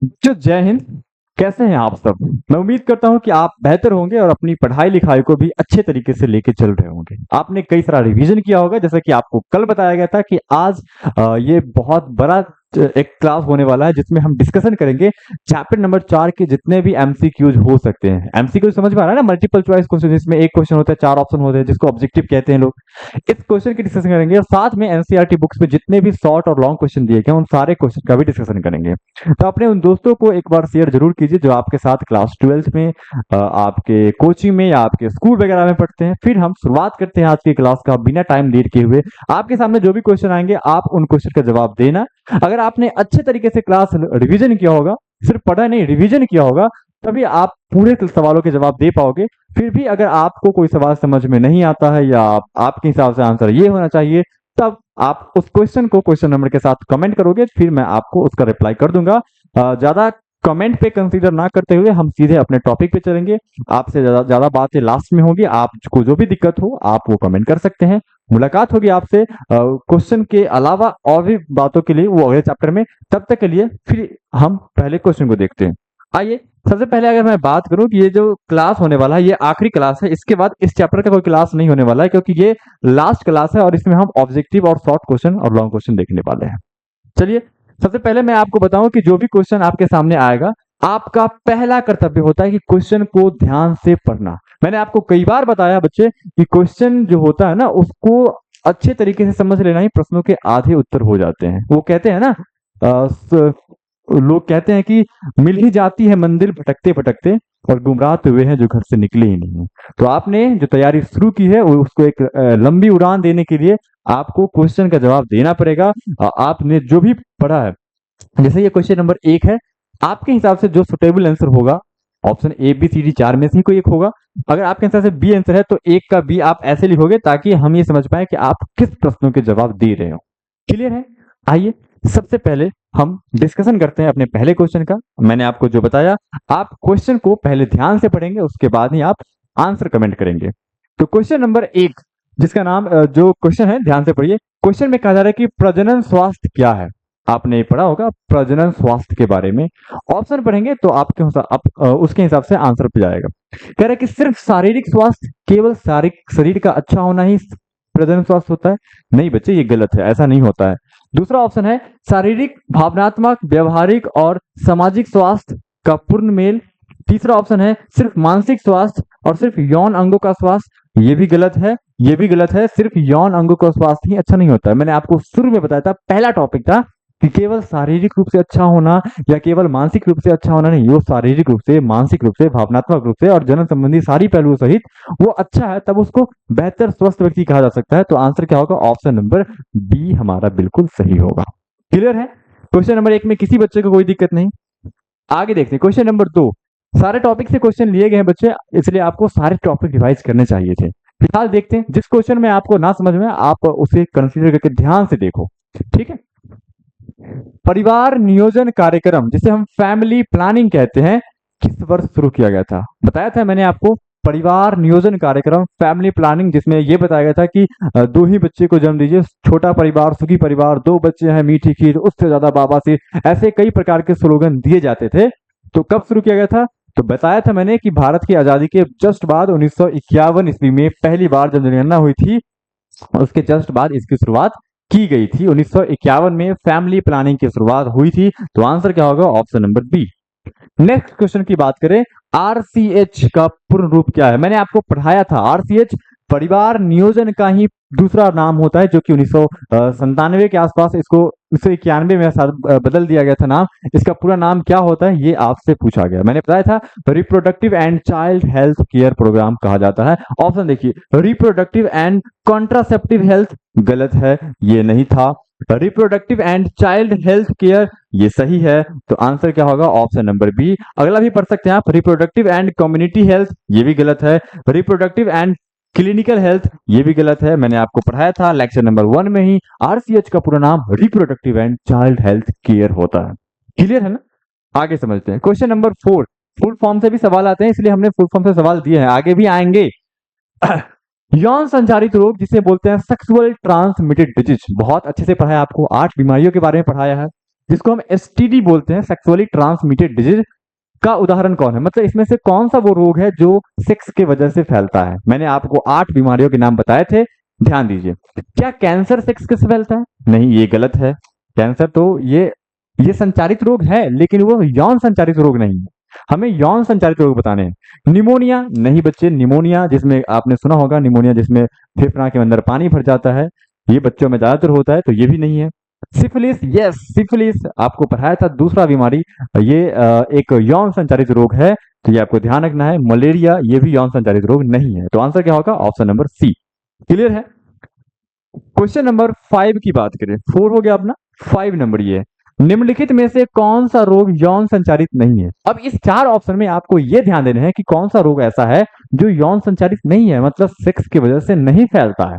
जो जय हिंद, कैसे हैं आप सब? मैं उम्मीद करता हूं कि आप बेहतर होंगे और अपनी पढ़ाई लिखाई को भी अच्छे तरीके से लेके चल रहे होंगे। आपने कई सारा रिवीजन किया होगा, जैसा कि आपको कल बताया गया था कि आज ये बहुत बड़ा एक क्लास होने वाला है जिसमें हम डिस्कशन करेंगे चैप्टर नंबर 4 के जितने भी एमसीक्यूज हो सकते हैं। एमसीक्यू समझ में आ रहा है ना? मल्टीपल चॉइस क्वेश्चन, जिसमें एक क्वेश्चन होता है, 4 ऑप्शन होते हैं, जिसको ऑब्जेक्टिव कहते हैं लोग। इस क्वेश्चन की डिस्कशन करेंगे और साथ में एनसीईआरटी बुक्स में जितने भी शॉर्ट और लॉन्ग क्वेश्चन दिए गए उन सारे क्वेश्चन का भी डिस्कशन करेंगे। तो अपने उन दोस्तों को एक बार शेयर जरूर कीजिए जो आपके साथ क्लास 12th में आपके कोचिंग में या आपके स्कूल वगैरह में पढ़ते हैं। फिर हम शुरुआत करते हैं आज की क्लास का बिना टाइम देर किए हुए। आपके सामने जो भी क्वेश्चन आएंगे आप उन क्वेश्चन का जवाब देना। अगर आपने अच्छे तरीके से क्लास रिवीजन किया होगा, सिर्फ पढ़ा नहीं रिवीजन किया होगा, तभी आप पूरे सवालों के जवाब दे पाओगे। फिर भी अगर आपको कोई सवाल समझ में नहीं आता है या आपके हिसाब से आंसर ये होना चाहिए, तब आप उस क्वेश्चन को क्वेश्चन नंबर के साथ कमेंट करोगे, फिर मैं आपको उसका रिप्लाई कर दूंगा। ज्यादा कमेंट पे कंसीडर ना करते हुए हम सीधे अपने टॉपिक पे चलेंगे। आपसे ज्यादा ज्यादा बातें लास्ट में होगी। आपको जो भी दिक्कत हो आप वो कमेंट कर सकते हैं। मुलाकात होगी आपसे क्वेश्चन के अलावा और भी बातों के लिए वो अगले चैप्टर में। तब तक के लिए फिर हम पहले क्वेश्चन को देखते हैं। आइए, सबसे पहले अगर मैं बात करूं कि ये जो क्लास होने वाला है ये आखिरी क्लास है। इसके बाद इस चैप्टर का कोई क्लास नहीं होने वाला है, क्योंकि ये लास्ट क्लास है और इसमें हम ऑब्जेक्टिव और शॉर्ट क्वेश्चन और लॉन्ग क्वेश्चन देखने वाले हैं। चलिए, सबसे पहले मैं आपको बताऊं कि जो भी क्वेश्चन आपके सामने आएगा, आपका पहला कर्तव्य होता है कि क्वेश्चन को ध्यान से पढ़ना। मैंने आपको कई बार बताया बच्चे कि क्वेश्चन जो होता है ना उसको अच्छे तरीके से समझ लेना ही प्रश्नों के आधे उत्तर हो जाते हैं। वो कहते हैं ना, लोग कहते हैं कि मिल ही जाती है मंदिर भटकते भटकते और गुमराह तो वे हैं जो घर से निकले ही नहीं। तो आपने जो तैयारी शुरू की है उसको एक लंबी उड़ान देने के लिए आपको क्वेश्चन का जवाब देना पड़ेगा। आपने जो भी पढ़ा है, जैसे ये क्वेश्चन नंबर 1 है, आपके हिसाब से जो सुटेबल आंसर होगा, option A B C D 4 में से ही कोई एक होगा। अगर आपके हिसाब से बी आंसर है तो एक का बी आप ऐसे लिखोगे ताकि हम ये समझ पाए कि आप किस प्रश्नों के जवाब दे रहे हो। क्लियर है? आइए, सबसे पहले हम डिस्कशन करते हैं अपने पहले क्वेश्चन का। मैंने आपको जो बताया, आप क्वेश्चन को पहले ध्यान से पढ़ेंगे, उसके बाद ही आप आंसर कमेंट करेंगे। तो क्वेश्चन नंबर 1, जिसका नाम जो क्वेश्चन है ध्यान से पढ़िए। क्वेश्चन में कहा जा रहा है कि प्रजनन स्वास्थ्य क्या है। आपने पढ़ा होगा प्रजनन स्वास्थ्य के बारे में। ऑप्शन पढ़ेंगे तो आपके उसके हिसाब से आंसर पे जाएगा। कह रहा है कि सिर्फ शारीरिक स्वास्थ्य, केवल शारीरिक शरीर का अच्छा होना ही प्रजनन स्वास्थ्य होता है। नहीं बच्चे, ये गलत है, ऐसा नहीं होता है। दूसरा ऑप्शन है शारीरिक, भावनात्मक, व्यवहारिक और सामाजिक स्वास्थ्य का पूर्ण मेल। तीसरा ऑप्शन है सिर्फ मानसिक स्वास्थ्य और सिर्फ यौन अंगों का स्वास्थ्य। ये भी गलत है, ये भी गलत है। सिर्फ यौन अंगों का स्वास्थ्य ही अच्छा नहीं होता है। मैंने आपको शुरू में बताया था, पहला टॉपिक था कि केवल शारीरिक रूप से अच्छा होना या केवल मानसिक रूप से अच्छा होना नहीं, वो शारीरिक रूप से, मानसिक रूप से, भावनात्मक रूप से और जन्म संबंधी सारी पहलुओं सहित वो अच्छा है, तब उसको बेहतर स्वस्थ व्यक्ति कहा जा सकता है। तो आंसर क्या होगा? ऑप्शन नंबर बी हमारा बिल्कुल सही होगा। क्लियर है? क्वेश्चन नंबर 1 में किसी बच्चे को कोई दिक्कत नहीं। आगे देखते हैं क्वेश्चन नंबर 2। सारे टॉपिक से क्वेश्चन लिए गए हैं बच्चे, इसलिए आपको सारे टॉपिक रिवाइज करने चाहिए थे। फिलहाल देखते हैं, जिस क्वेश्चन में आपको ना समझ में आप उसे कंसीडर करके ध्यान से देखो। ठीक है? परिवार नियोजन कार्यक्रम, जिसे हम फैमिली प्लानिंग कहते हैं, किस वर्ष शुरू किया गया था? बताया था मैंने आपको, परिवार नियोजन कार्यक्रम फैमिली प्लानिंग, जिसमें यह बताया गया था कि 2 ही बच्चे को जन्म दीजिए, छोटा परिवार सुखी परिवार, 2 बच्चे हैं मीठी खीर, उससे ज्यादा बाबा से, ऐसे कई प्रकार के स्लोगन दिए जाते थे। तो कब शुरू किया गया था? तो बताया था मैंने कि भारत की आजादी के जस्ट बाद 1951 ईस्वी में पहली बार जब जनगणना हुई थी, उसके जस्ट बाद इसकी शुरुआत की गई थी। 1951 में फैमिली प्लानिंग की शुरुआत हुई थी। तो आंसर क्या होगा? Option number B. Next question की बात करें, आरसीएच का पूर्ण रूप क्या है? मैंने आपको पढ़ाया था, आरसीएच परिवार नियोजन का ही दूसरा नाम होता है, जो कि 1997 के आसपास इसको 1991 में बदल दिया गया था नाम। इसका पूरा नाम क्या होता है ये आपसे पूछा गया। मैंने बताया था reproductive and child health care programme कहा जाता है। ऑप्शन देखिए, रिप्रोडक्टिव एंड कॉन्ट्रासेप्टिव हेल्थ गलत है, ये नहीं था। Reproductive and child health care ये सही है। तो आंसर क्या होगा? Option number B. अगला भी पढ़ सकते हैं आप, रिप्रोडक्टिव एंड कम्युनिटी हेल्थ ये भी गलत है। रिप्रोडक्टिव एंड क्लिनिकल हेल्थ ये भी गलत है। मैंने आपको पढ़ाया था लेक्चर नंबर 1 में ही, आरसीएच का पूरा नाम reproductive and child health care होता है। क्लियर है ना? आगे समझते हैं क्वेश्चन नंबर 4। फुल फॉर्म से भी सवाल आते हैं, इसलिए हमने फुल फॉर्म से सवाल दिए हैं, आगे भी आएंगे। यौन संचारित रोग, जिसे बोलते हैं सेक्सुअल ट्रांसमिटेड डिजीज, बहुत अच्छे से पढ़ाया आपको, 8 बीमारियों के बारे में पढ़ाया है। जिसको हम एसटीडी बोलते हैं, सेक्सुअली ट्रांसमिटेड डिजीज, का उदाहरण कौन है? मतलब इसमें से कौन सा वो रोग है जो सेक्स के वजह से फैलता है? मैंने आपको 8 बीमारियों के नाम बताए थे, ध्यान दीजिए। क्या कैंसर सेक्स से फैलता है? नहीं, ये गलत है। कैंसर तो ये संचारित रोग है, लेकिन वो यौन संचारित रोग नहीं है। हमें यौन संचारित रोग बताने हैं। निमोनिया नहीं बच्चे, निमोनिया जिसमें आपने सुना होगा, निमोनिया जिसमें फेफड़ा के अंदर पानी भर जाता है, ये बच्चों में ज्यादातर होता है, तो ये भी नहीं है। सिफिलिस, यस सिफिलिस आपको पढ़ाया था, दूसरा बीमारी, ये एक यौन संचारित रोग है, तो ये आपको ध्यान रखना है। मलेरिया ये भी यौन संचारित रोग नहीं है, तो आंसर क्या होगा? Option number C. क्लियर है? क्वेश्चन नंबर 5 की बात करें, 4 हो गया अपना, 5 नंबर ये, निम्नलिखित में से कौन सा रोग यौन संचारित नहीं है? अब इस 4 ऑप्शन में आपको यह ध्यान देना है कि कौन सा रोग ऐसा है जो यौन संचारित नहीं है, मतलब सेक्स की वजह से नहीं फैलता है।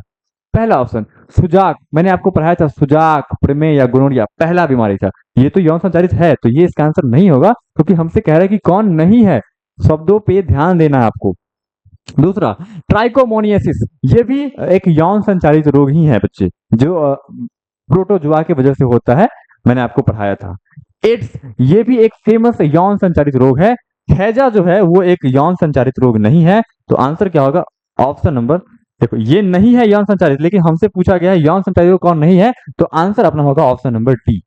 पहला ऑप्शन सुजाक, मैंने आपको पढ़ाया था, सुजाक, प्रमेय या गोनोरिया पहला बीमारी था, ये तो यौन संचारित है, तो ये इसका आंसर नहीं होगा, क्योंकि हमसे कह रहा है कि कौन नहीं है, शब्दों पे ध्यान देना है आपको। दूसरा ट्राइकोमोनियासिस, ये भी एक यौन संचारित रोग ही है बच्चे, जो प्रोटोजुआ की वजह से होता है, मैंने आपको पढ़ाया था। एड्स, ये भी एक फेमस यौन संचारित रोग है। हैजा जो है वो एक यौन संचारित रोग नहीं है, तो आंसर क्या होगा? ऑप्शन नंबर, देखो ये नहीं है यौन संचारित, लेकिन हमसे पूछा गया है यौन संचारित रोग कौन नहीं है, तो आंसर अपना होगा ऑप्शन नंबर डी।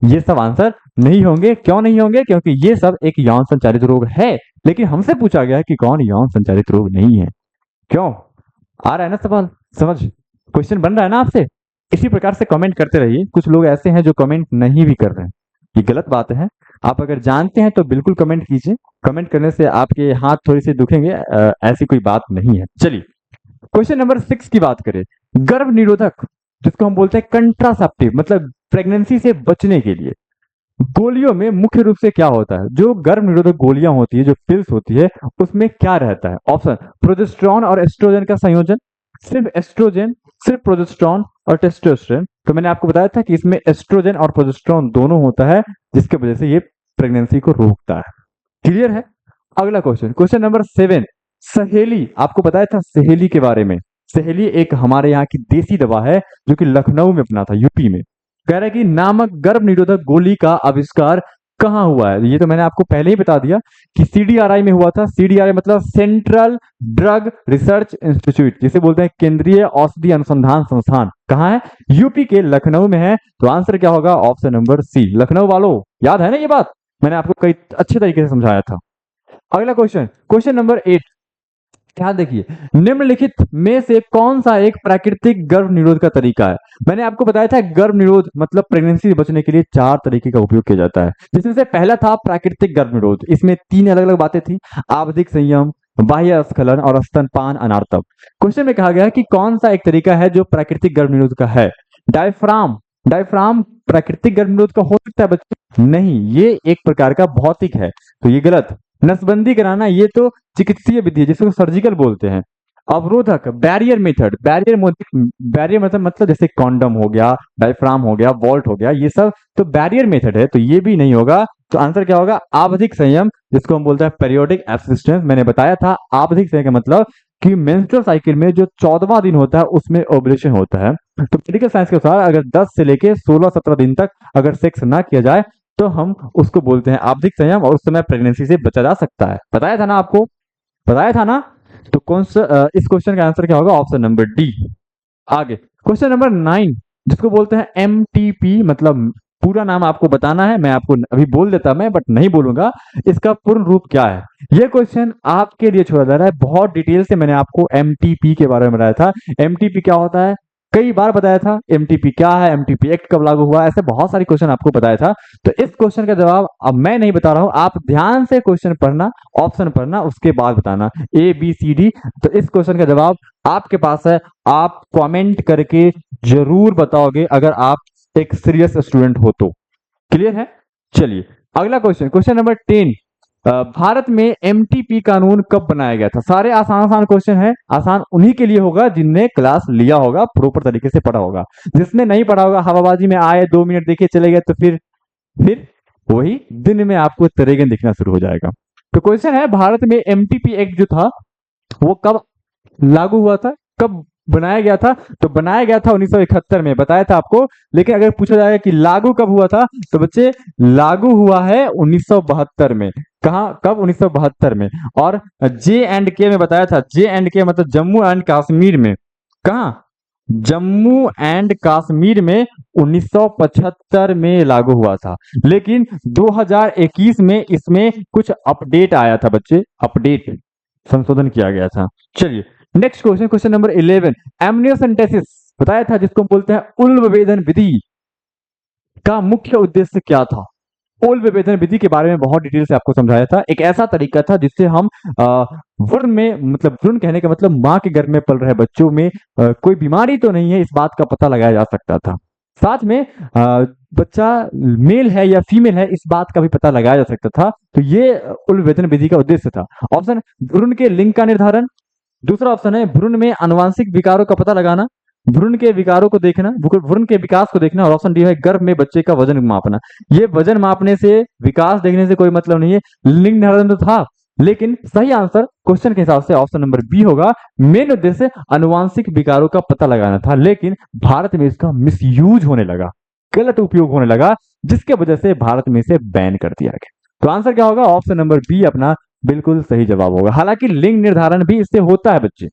ये सब आंसर नहीं होंगे, क्यों नहीं होंगे? क्योंकि ये सब एक यौन संचारित रोग है, लेकिन हमसे पूछा गया है कि कौन यौन संचारित रोग नहीं है। क्यों? आ रहा है ना सवाल समझ? क्वेश्चन बन रहा है ना आपसे? इसी प्रकार से कमेंट करते रहिए। कुछ लोग ऐसे हैं जो कमेंट नहीं भी कर रहे हैं, ये गलत बात है। आप अगर जानते हैं तो बिल्कुल कमेंट कीजिए, कमेंट करने से आपके हाथ थोड़ी सी दुखेंगे, ऐसी कोई बात नहीं है। चलिए क्वेश्चन नंबर 6 की बात करें, गर्भ निरोधक, जिसको हम बोलते हैं कंट्रासेप्टिव, मतलब प्रेगनेंसी से बचने के लिए गोलियों में मुख्य रूप से क्या होता है? जो गर्भ निरोधक गोलियां होती है, जो पिल्स होती है, उसमें क्या रहता है? ऑप्शन प्रोजेस्टेरॉन और एस्ट्रोजन का संयोजन, सिर्फ एस्ट्रोजन, सिर्फ प्रोजेस्टेरॉन और टेस्टोस्टेरोन। तो मैंने आपको बताया था कि इसमें एस्ट्रोजन और प्रोजेस्टेरॉन दोनों होता है, जिसकी वजह से ये प्रेगनेंसी को रोकता है। क्लियर है? अगला क्वेश्चन, क्वेश्चन नंबर 7, सहेली, आपको बताया था सहेली के बारे में। सहेली एक हमारे यहाँ की देसी दवा है, जो कि लखनऊ में बना था, यूपी में। कह रहा है कि नामक गर्भ निरोधक गोली का आविष्कार कहाँ हुआ है? ये तो मैंने आपको पहले ही बता दिया कि सीडीआरआई में हुआ था। सीडीआरआई मतलब सेंट्रल ड्रग रिसर्च इंस्टीट्यूट, जिसे बोलते हैं केंद्रीय औषधि अनुसंधान संस्थान। कहाँ है? यूपी के लखनऊ में है, तो आंसर क्या होगा? ऑप्शन नंबर सी। लखनऊ वालों याद है ना ये बात? मैंने आपको कई अच्छे तरीके से समझाया था। अगला क्वेश्चन, क्वेश्चन नंबर 8, ध्यान देखिए, निम्नलिखित में से कौन सा एक प्राकृतिक गर्भ निरोध का तरीका है? मैंने आपको बताया था गर्भ निरोध मतलब प्रेगनेंसी से बचने के लिए 4 तरीके का उपयोग किया जाता है, जिसमें से पहला था प्राकृतिक गर्भ निरोध। इसमें 3 अलग अलग बातें थी, आवधिक संयम, बाह्य स्खलन और स्तनपान अनार्तव। क्वेश्चन में कहा गया है कि कौन सा एक तरीका है जो प्राकृतिक गर्भ निरोध का है? डायफ्राम, डायफ्राम प्राकृतिक गर्भ निरोध का हो सकता है बच्चे? नहीं, ये एक प्रकार का भौतिक है, तो ये गलत। नसबंदी कराना, ये तो चिकित्सीय विधि है, जिसको सर्जिकल बोलते हैं। अवरोधक, बैरियर मेथड, बैरियर मतलब जैसे कॉन्डम हो गया, डायफ्राम हो गया, वॉल्ट हो गया, ये सब तो बैरियर मेथड है, तो ये भी नहीं होगा। तो आंसर क्या होगा? आवधिक संयम, जिसको हम बोलते हैं पेरियोडिक असिस्टेंस। मैंने बताया था आवधिक संयम का मतलब कि मेंस्ट्रुअल साइकिल में जो 14वां दिन होता है उसमें ओवुलेशन होता है। तो मेडिकल साइंस के अनुसार अगर 10 से लेके 16-17 दिन तक अगर सेक्स ना किया जाए तो हम उसको बोलते हैं आवधिक संयम, और उस समय प्रेगनेंसी से बचा जा सकता है। बताया था ना आपको? बताया था ना? तो कौन सा इस क्वेश्चन का आंसर क्या होगा? Option number D. आगे क्वेश्चन नंबर 9, जिसको बोलते हैं एमटीपी, मतलब पूरा नाम आपको बताना है, मैं आपको अभी बोल देता मैं, बट नहीं बोलूंगा इसका पूर्ण रूप क्या है। ये क्वेश्चन आपके लिए छोड़ा जा रहा है। बहुत डिटेल से मैंने आपको एमटीपी के बारे में बताया था। एमटीपी क्या होता है कई बार बताया था। एमटीपी क्या है, एमटीपी एक्ट कब लागू हुआ, ऐसे बहुत सारे क्वेश्चन आपको बताया था। तो इस क्वेश्चन का जवाब अब मैं नहीं बता रहा हूं, आप ध्यान से क्वेश्चन पढ़ना, ऑप्शन पढ़ना, उसके बाद बताना ए बी सी डी। तो इस क्वेश्चन का जवाब आपके पास है, आप कमेंट करके जरूर बताओगे अगर आप एक सीरियस स्टूडेंट हो तो। क्लियर है? चलिए अगला क्वेश्चन, क्वेश्चन नंबर 10, भारत में एमटीपी कानून कब बनाया गया था? सारे आसान आसान क्वेश्चन है, आसान उन्हीं के लिए होगा जिनने क्लास लिया होगा, प्रॉपर तरीके से पढ़ा होगा। जिसने नहीं पढ़ा होगा, हवाबाजी में आए 2 मिनट देखे चले गए, तो फिर वही दिन में आपको तरेगन दिखना शुरू हो जाएगा। तो क्वेश्चन है, भारत में एमटीपी एक्ट जो था वो कब लागू हुआ था, कब बनाया गया था? तो बनाया गया था 1971 में, बताया था आपको। लेकिन अगर पूछा जाएगा कि लागू कब हुआ था, तो बच्चे लागू हुआ है 1972 में। कहाँ, कब? 1972 में। और जे एंड के में बताया था, जे एंड के मतलब जम्मू एंड कश्मीर में। कहाँ? जम्मू एंड कश्मीर में 1975 में लागू हुआ था। लेकिन 2021 में इसमें कुछ अपडेट आया था बच्चे, अपडेट, संशोधन किया गया था। चलिए next question, question number 11। Amniocentesis बताया था, जिसको बोलते हैं उल विभेदन विधि, का मुख्य उद्देश्य क्या था? उल विभेदन विधि के बारे में बहुत डिटेल से आपको समझाया था। एक ऐसा तरीका था जिससे हम भ्रूण में, मतलब भ्रूण कहने का मतलब माँ के गर्भ में पल रहे बच्चों में कोई बीमारी तो नहीं है, इस बात का पता लगाया जा सकता था। साथ में बच्चा मेल है या फीमेल है, इस बात का भी पता लगाया जा सकता था। तो ये उल विभेदन विधि का उद्देश्य था। ऑप्शन, भ्रूण के लिंग का निर्धारण। दूसरा ऑप्शन है भ्रूण में आनुवांशिक विकारों का पता लगाना, भ्रूण के विकारों को देखना, भ्रूण के विकास को देखना। और ऑप्शन डी है गर्भ में बच्चे का वजन मापना। ये वजन मापने से, विकास देखने से कोई मतलब नहीं है। लिंग निर्धारण तो था, लेकिन सही आंसर क्वेश्चन के हिसाब से ऑप्शन नंबर बी होगा। मेन उद्देश्य आनुवांशिक विकारों का पता लगाना था, लेकिन भारत में इसका मिसयूज होने लगा, गलत उपयोग होने लगा, जिसके वजह से भारत में इसे बैन कर दिया गया। तो आंसर क्या होगा? ऑप्शन नंबर बी अपना बिल्कुल सही जवाब होगा। हालांकि लिंग निर्धारण भी इससे होता है बच्चे,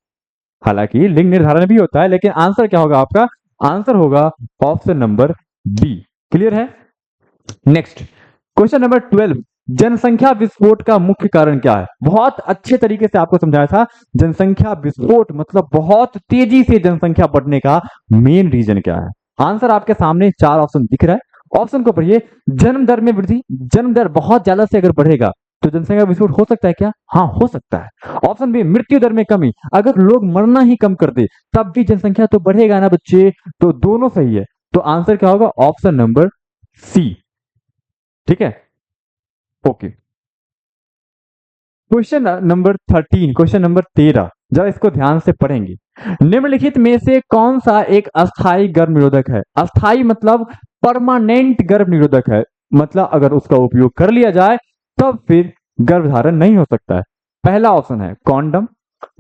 हालांकि लिंग निर्धारण भी होता है, लेकिन आंसर क्या होगा आपका? आंसर होगा ऑप्शन नंबर बी। क्लियर है? Next question number 12। जनसंख्या विस्फोट का मुख्य कारण क्या है? बहुत अच्छे तरीके से आपको समझाया था। जनसंख्या विस्फोट मतलब बहुत तेजी से जनसंख्या बढ़ने का मेन रीजन क्या है? आंसर आपके सामने 4 ऑप्शन दिख रहा है, ऑप्शन को पढ़िए। जन्म दर में वृद्धि, जन्म दर बहुत ज्यादा से अगर बढ़ेगा तो जनसंख्या विस्फोट हो सकता है क्या? हाँ, हो सकता है। ऑप्शन बी, मृत्यु दर में कमी, अगर लोग मरना ही कम कर दे तब भी जनसंख्या तो बढ़ेगा ना बच्चे। तो दोनों सही है। तो आंसर क्या होगा? Option number C. ठीक है, okay. Question number 13, question number 13, जरा इसको ध्यान से पढ़ेंगे। निम्नलिखित में से कौन सा एक अस्थाई गर्भ निरोधक है? अस्थाई मतलब परमानेंट गर्भ निरोधक है, मतलब अगर उसका उपयोग कर लिया जाए तब फिर गर्भधारण नहीं हो सकता है। पहला ऑप्शन है कॉन्डम,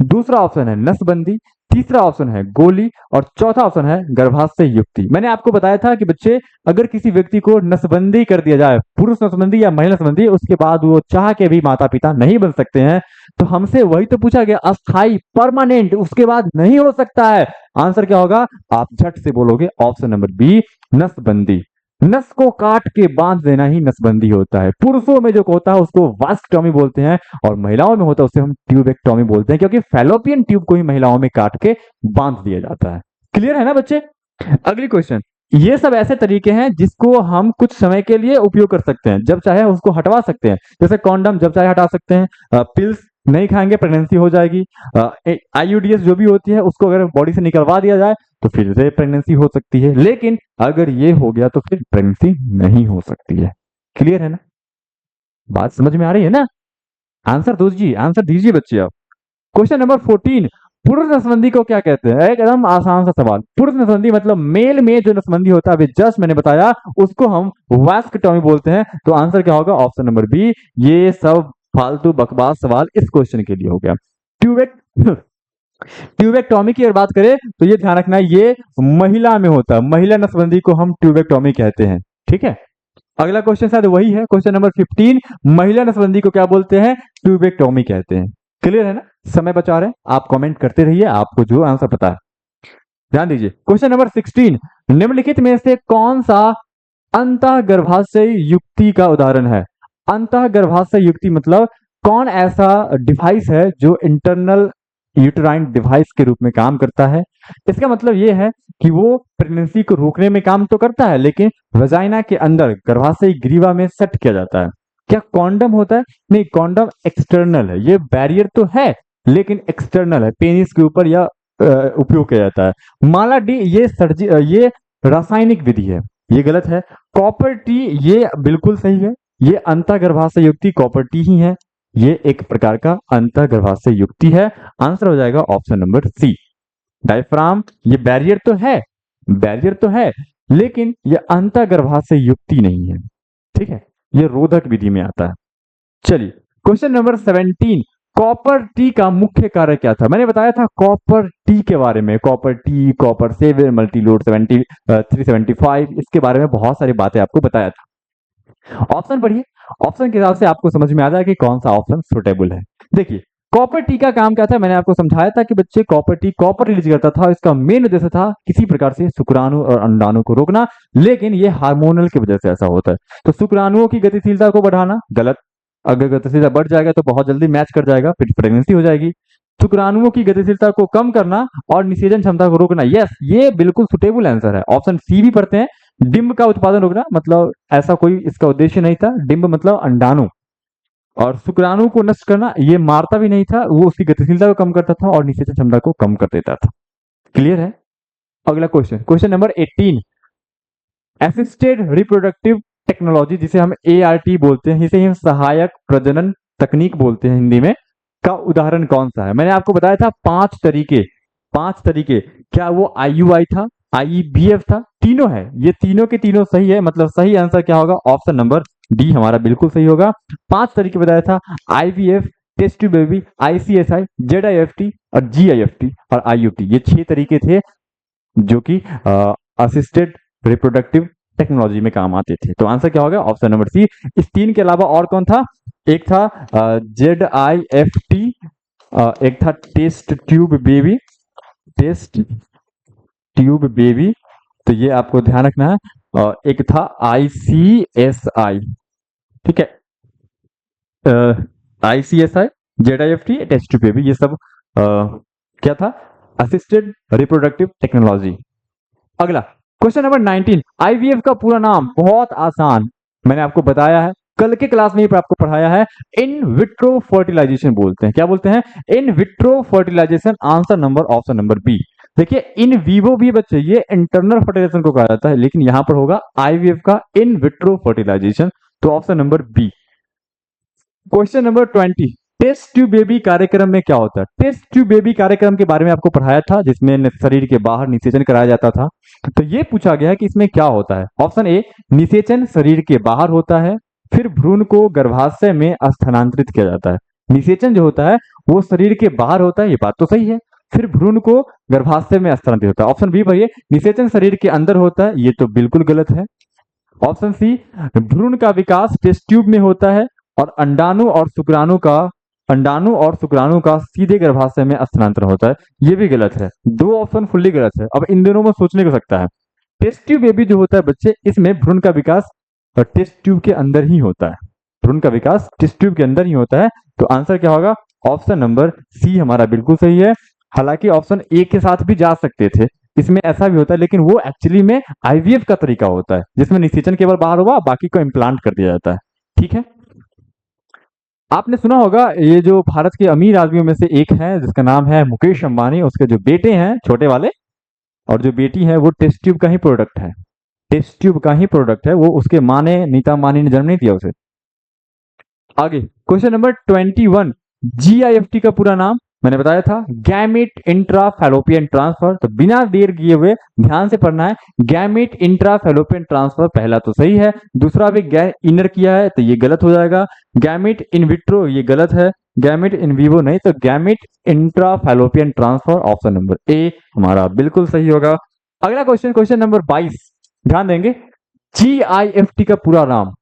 दूसरा ऑप्शन है नसबंदी, तीसरा ऑप्शन है गोली, और चौथा ऑप्शन है गर्भाशय युक्ति। मैंने आपको बताया था कि बच्चे, अगर किसी व्यक्ति को नसबंदी कर दिया जाए, पुरुष नसबंदी या महिला नसबंदी, उसके बाद वो चाह के भी माता पिता नहीं बन सकते हैं। तो हमसे वही तो पूछा गया, अस्थाई परमानेंट, उसके बाद नहीं हो सकता है। आंसर क्या होगा? आप झट से बोलोगे ऑप्शन नंबर बी, नसबंदी। नस को काट के बांध देना ही नसबंदी होता है। पुरुषों में जो होता है उसको वास्कटॉमी बोलते हैं, और महिलाओं में होता है उसे हम ट्यूबेक्टॉमी बोलते हैं, क्योंकि फैलोपियन ट्यूब को ही महिलाओं में काट के बांध दिया जाता है। क्लियर है ना बच्चे? अगली क्वेश्चन। ये सब ऐसे तरीके हैं जिसको हम कुछ समय के लिए उपयोग कर सकते हैं, जब चाहे उसको हटवा सकते हैं। जैसे कॉन्डम जब चाहे हटा सकते हैं, पिल्स नहीं खाएंगे प्रेगनेंसी हो जाएगी, आईयूडीएस जो भी होती है उसको अगर बॉडी से निकलवा दिया जाए तो फिर से प्रेगनेंसी हो सकती है। लेकिन अगर ये हो गया तो फिर प्रेगनेंसी नहीं हो सकती है। क्लियर है ना? बात समझ में आ रही है ना? आंसर दीजिए, आंसर दीजिए बच्चे आप। Question number 14। पुरुष नसबंदी को क्या कहते हैं? एकदम आसान सा सवाल। पुरुष नसबंदी मतलब मेल में जो नसबंदी होता है, अभी जस्ट मैंने बताया, उसको हम वास्कटॉमी बोलते हैं। तो आंसर क्या होगा? Option number B. ये सब फालतू बकवास सवाल इस क्वेश्चन के लिए हो गया। ट्यूबेक ट्यूबेक्टॉमी की अगर बात करें तो ये ध्यान रखना, ये महिला में होता है, महिला नसबंदी को हम ट्यूबेक्टॉमी कहते हैं। ठीक है, अगला क्वेश्चन शायद वही है, क्वेश्चन नंबर 15। महिला नसबंदी को क्या बोलते हैं? ट्यूबेक्टॉमी कहते हैं। क्लियर है ना? समय बचा रहे हैं, आप कमेंट करते रहिए, आपको जो आंसर पता है। ध्यान दीजिए, क्वेश्चन नंबर 16। निम्नलिखित में से कौन सा अंतः गर्भाशय युक्ति का उदाहरण है? अंतः गर्भाशय युक्ति मतलब कौन ऐसा डिवाइस है जो इंटरनल यूटेराइन डिवाइस के रूप में काम करता है? इसका मतलब यह है कि वो प्रेगनेंसी को रोकने में काम तो करता है, लेकिन वजाइना के अंदर गर्भाशय ग्रीवा में सेट किया जाता है। क्या कॉन्डम होता है? नहीं, कॉन्डम एक्सटर्नल है, ये बैरियर तो है लेकिन एक्सटर्नल है, पेनिस के ऊपर या उपयोग किया जाता है। माला डी ये रासायनिक विधि है, ये गलत है। कॉपर टी ये बिल्कुल सही है, ये अंतः गर्भाशय युक्ति कॉपर टी ही है, ये एक प्रकार का अंतः गर्भाशय युक्ति है। आंसर हो जाएगा ऑप्शन नंबर सी। डायफ्राम ये बैरियर तो है, बैरियर तो है, लेकिन ये अंतः गर्भाशय युक्ति नहीं है। ठीक है, ये रोधक विधि में आता है। चलिए क्वेश्चन नंबर 17। कॉपर टी का मुख्य कार्य क्या था? मैंने बताया था कॉपर टी के बारे में, कॉपर टी, कॉपर 7, मल्टीलोड 375, इसके बारे में बहुत सारी बातें आपको बताया था। ऑप्शन पढ़िए, ऑप्शन के हिसाब से आपको समझ में आ जाए कि कौन सा ऑप्शन सुटेबल है। देखिए, कॉपर टी का काम क्या था? मैंने आपको समझाया था कि बच्चे कॉपर टी कॉपर रिलीज करता था, इसका मेन उद्देश्य था किसी प्रकार से शुक्राणु और अंडाणु को रोकना, लेकिन ये हार्मोनल की वजह से ऐसा होता है। तो शुक्राणुओं की गतिशीलता को बढ़ाना गलत, अगर गतिशीलता बढ़ जाएगा तो बहुत जल्दी मैच कर जाएगा, फिर प्रेगनेंसी हो जाएगी। शुक्राणुओं की गतिशीलता को कम करना और निषेचन क्षमता को रोकना, यस, ये बिल्कुल सुटेबल आंसर है। ऑप्शन सी भी पढ़ते हैं, डिंब का उत्पादन रोकना, मतलब ऐसा कोई इसका उद्देश्य नहीं था। डिंब मतलब अंडाणु, और शुक्राणु को नष्ट करना, ये मारता भी नहीं था, वो उसकी गतिशीलता को कम करता था और निषेचन क्षमता को कम कर देता था। क्लियर है? अगला question, question number 18, assisted reproductive technology, जिसे हम ART बोलते हैं, जिसे हम सहायक प्रजनन तकनीक बोलते हैं हिंदी में, का उदाहरण कौन सा है? मैंने आपको बताया था 5 तरीके। क्या वो IUI था, IVF था? तीनों है, ये तीनों के तीनों सही है। मतलब सही आंसर क्या होगा? ऑप्शन नंबर डी हमारा बिल्कुल सही होगा। 5 तरीके बताया था, IVF, test tube baby, ICSI, ZIFT और GIFT और IUT, ये 6 तरीके थे जो कि असिस्टेड रिप्रोडक्टिव टेक्नोलॉजी में काम आते थे। तो आंसर क्या होगा? Option number C. इस 3 के अलावा और कौन था? एक था ZIFT, एक था टेस्ट ट्यूब बेबी, तो ये आपको ध्यान रखना है, और एक था ICSI, ठीक है, ICSI, ZIFT, test tube baby, ये सब क्या था? Assisted reproductive technology. अगला क्वेश्चन नंबर 19, IVF का पूरा नाम, बहुत आसान, मैंने आपको बताया है, कल के क्लास में आपको पढ़ाया है, इन विट्रो फर्टिलाइजेशन बोलते हैं। क्या बोलते हैं? In vitro fertilisation. Answer number option number B. देखिए, इन वीवो भी बच्चे ये इंटरनल फर्टिलाइजेशन को कहा जाता है, लेकिन यहां पर होगा IVF का इन विट्रो फर्टिलाइजेशन, तो option number B. Question number 20, test tube baby कार्यक्रम में क्या होता है? टेस्ट ट्यूब बेबी कार्यक्रम के बारे में आपको पढ़ाया था, जिसमें शरीर के बाहर निषेचन कराया जाता था। तो ये पूछा गया है कि इसमें क्या होता है। ऑप्शन ए, निषेचन शरीर के बाहर होता है, फिर भ्रूण को गर्भाशय में स्थानांतरित किया जाता है। निषेचन जो होता है वो शरीर के बाहर होता है, ये बात तो सही है, फिर भ्रूण को गर्भाशय में स्थानांतरित होता है। ऑप्शन बी भरिए, निषेचन शरीर के अंदर होता है, ये तो बिल्कुल गलत है। ऑप्शन सी, भ्रूण का विकास टेस्ट ट्यूब में होता है और अंडाणु और शुक्राणु का सीधे गर्भाशय में स्थानांतरण होता है, ये भी गलत है। 2 ऑप्शन फुल्ली गलत है। अब इन दोनों में सोचने को सकता है। टेस्ट ट्यूब बेबी जो होता है बच्चे, इसमें भ्रूण का विकास टेस्ट ट्यूब के अंदर ही होता है, भ्रूण का विकास टेस्ट ट्यूब के अंदर ही होता है। तो आंसर क्या होगा? ऑप्शन नंबर सी हमारा बिल्कुल सही है। हालांकि ऑप्शन ए के साथ भी जा सकते थे, इसमें ऐसा भी होता है, लेकिन वो एक्चुअली में IVF का तरीका होता है, जिसमें निषेचन केवल बाहर होगा, बाकी को इम्प्लांट कर दिया जाता है। ठीक है, आपने सुना होगा, ये जो भारत के अमीर आदमियों में से एक है जिसका नाम है मुकेश अंबानी, उसके जो बेटे हैं छोटे वाले और जो बेटी है वो टेस्ट ट्यूब का ही प्रोडक्ट है, टेस्ट ट्यूब का ही प्रोडक्ट है वो, उसके माँ ने, नीता अंबानी ने जन्म नहीं दिया उसे। आगे क्वेश्चन नंबर 21, GIFT का पूरा नाम मैंने बताया था, गैमेट इंट्रा फैलोपियन ट्रांसफर। तो बिना देर किए हुए ध्यान से पढ़ना है, गैमेट इंट्रा फैलोपियन ट्रांसफर पहला तो सही है, दूसरा भी इनर किया है तो ये गलत हो जाएगा। गैमेट इन विट्रो ये गलत है, गैमेट इन विवो नहीं, तो gamete intra fallopian transfer option number A हमारा बिल्कुल सही होगा। अगला क्वेश्चन, क्वेश्चन नंबर 22, ध्यान देंगे, GIFT का पूरा नाम,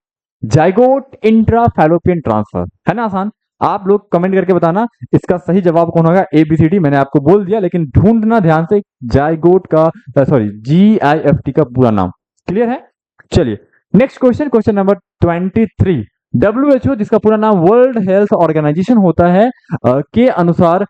जाइगोट इंट्रा फैलोपियन ट्रांसफर, है ना आसान? आप लोग कमेंट करके बताना इसका सही जवाब कौन होगा, ABCD मैंने आपको बोल दिया, लेकिन ढूंढना ध्यान से जाइगोट का, सॉरी, GIFT का पूरा नाम। क्लियर है? चलिए next question, question number 23, WHO जिसका पूरा नाम वर्ल्ड हेल्थ ऑर्गेनाइजेशन होता है, के अनुसार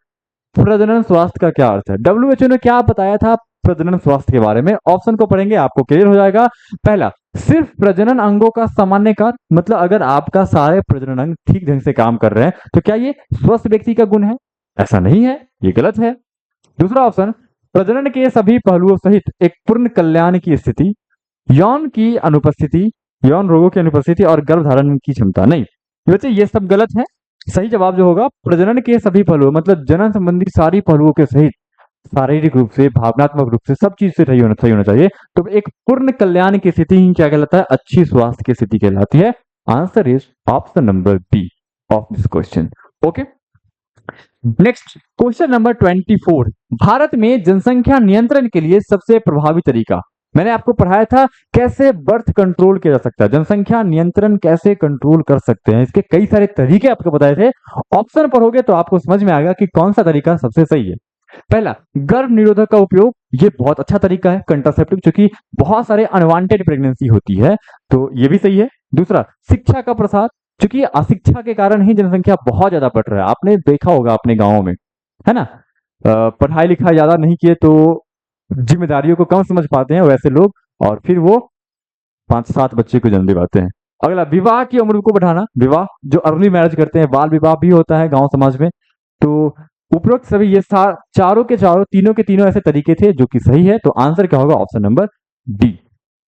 प्रजनन स्वास्थ्य का क्या अर्थ है? WHO ने क्या बताया था प्रजनन स्वास्थ्य के बारे में? ऑप्शन को पढ़ेंगे आपको क्लियर हो जाएगा। पहला, सिर्फ प्रजनन अंगों का सामान्य कार्य, मतलब अगर आपका सारे प्रजनन अंग ठीक ढंग से काम कर रहे हैं तो क्या ये स्वस्थ व्यक्ति का गुण है? ऐसा नहीं है, ये गलत है। दूसरा ऑप्शन, प्रजनन के सभी पहलुओं सहित एक पूर्ण कल्याण की स्थिति, यौन की अनुपस्थिति, यौन रोगों की अनुपस्थिति और गर्भधारण की क्षमता। नहीं बच्चे, ये सब गलत है। सही जवाब जो होगा, प्रजनन के सभी पहलुओं, मतलब जनन संबंधी सारी पहलुओं के सहित, शारीरिक रूप से, भावनात्मक रूप से, सब चीज से सही होना चाहिए। तो एक पूर्ण कल्याण की स्थिति ही क्या कहलाता है? अच्छी स्वास्थ्य की स्थिति कहलाती है। Answer is option number B of this question. Okay, next question number 24, भारत में जनसंख्या नियंत्रण के लिए सबसे प्रभावी तरीका। मैंने आपको पढ़ाया था कैसे बर्थ कंट्रोल किया जा सकता है, जनसंख्या नियंत्रण कैसे कंट्रोल कर सकते हैं, इसके कई सारे तरीके आपको बताए थे। ऑप्शन पढ़ोगे तो आपको समझ में आएगा कि कौन सा तरीका सबसे सही है। पहला, गर्भ निरोधक का उपयोग, ये बहुत अच्छा तरीका है कंट्रासेप्टिव, क्योंकि बहुत सारे अनवांटेड प्रेगनेंसी होती है, तो ये भी सही है। दूसरा, शिक्षा का प्रसार, क्योंकि अशिक्षा के कारण ही जनसंख्या बहुत ज्यादा बढ़ रहा है। आपने देखा होगा अपने गांवों में, है ना, पढ़ाई लिखाई ज्यादा नहीं किए तो जिम्मेदारियों को कम समझ पाते हैं वैसे लोग, और फिर वो 5-7 बच्चे को जन्म दे पाते हैं। अगला, विवाह की उम्र को बढ़ाना, विवाह जो अर्ली मैरिज करते हैं, बाल विवाह भी होता है गांव समाज में। तो उपरोक्त सभी ये चारों के चारों, तीनों के तीनों ऐसे तरीके थे जो कि सही है, तो आंसर क्या होगा, option number D.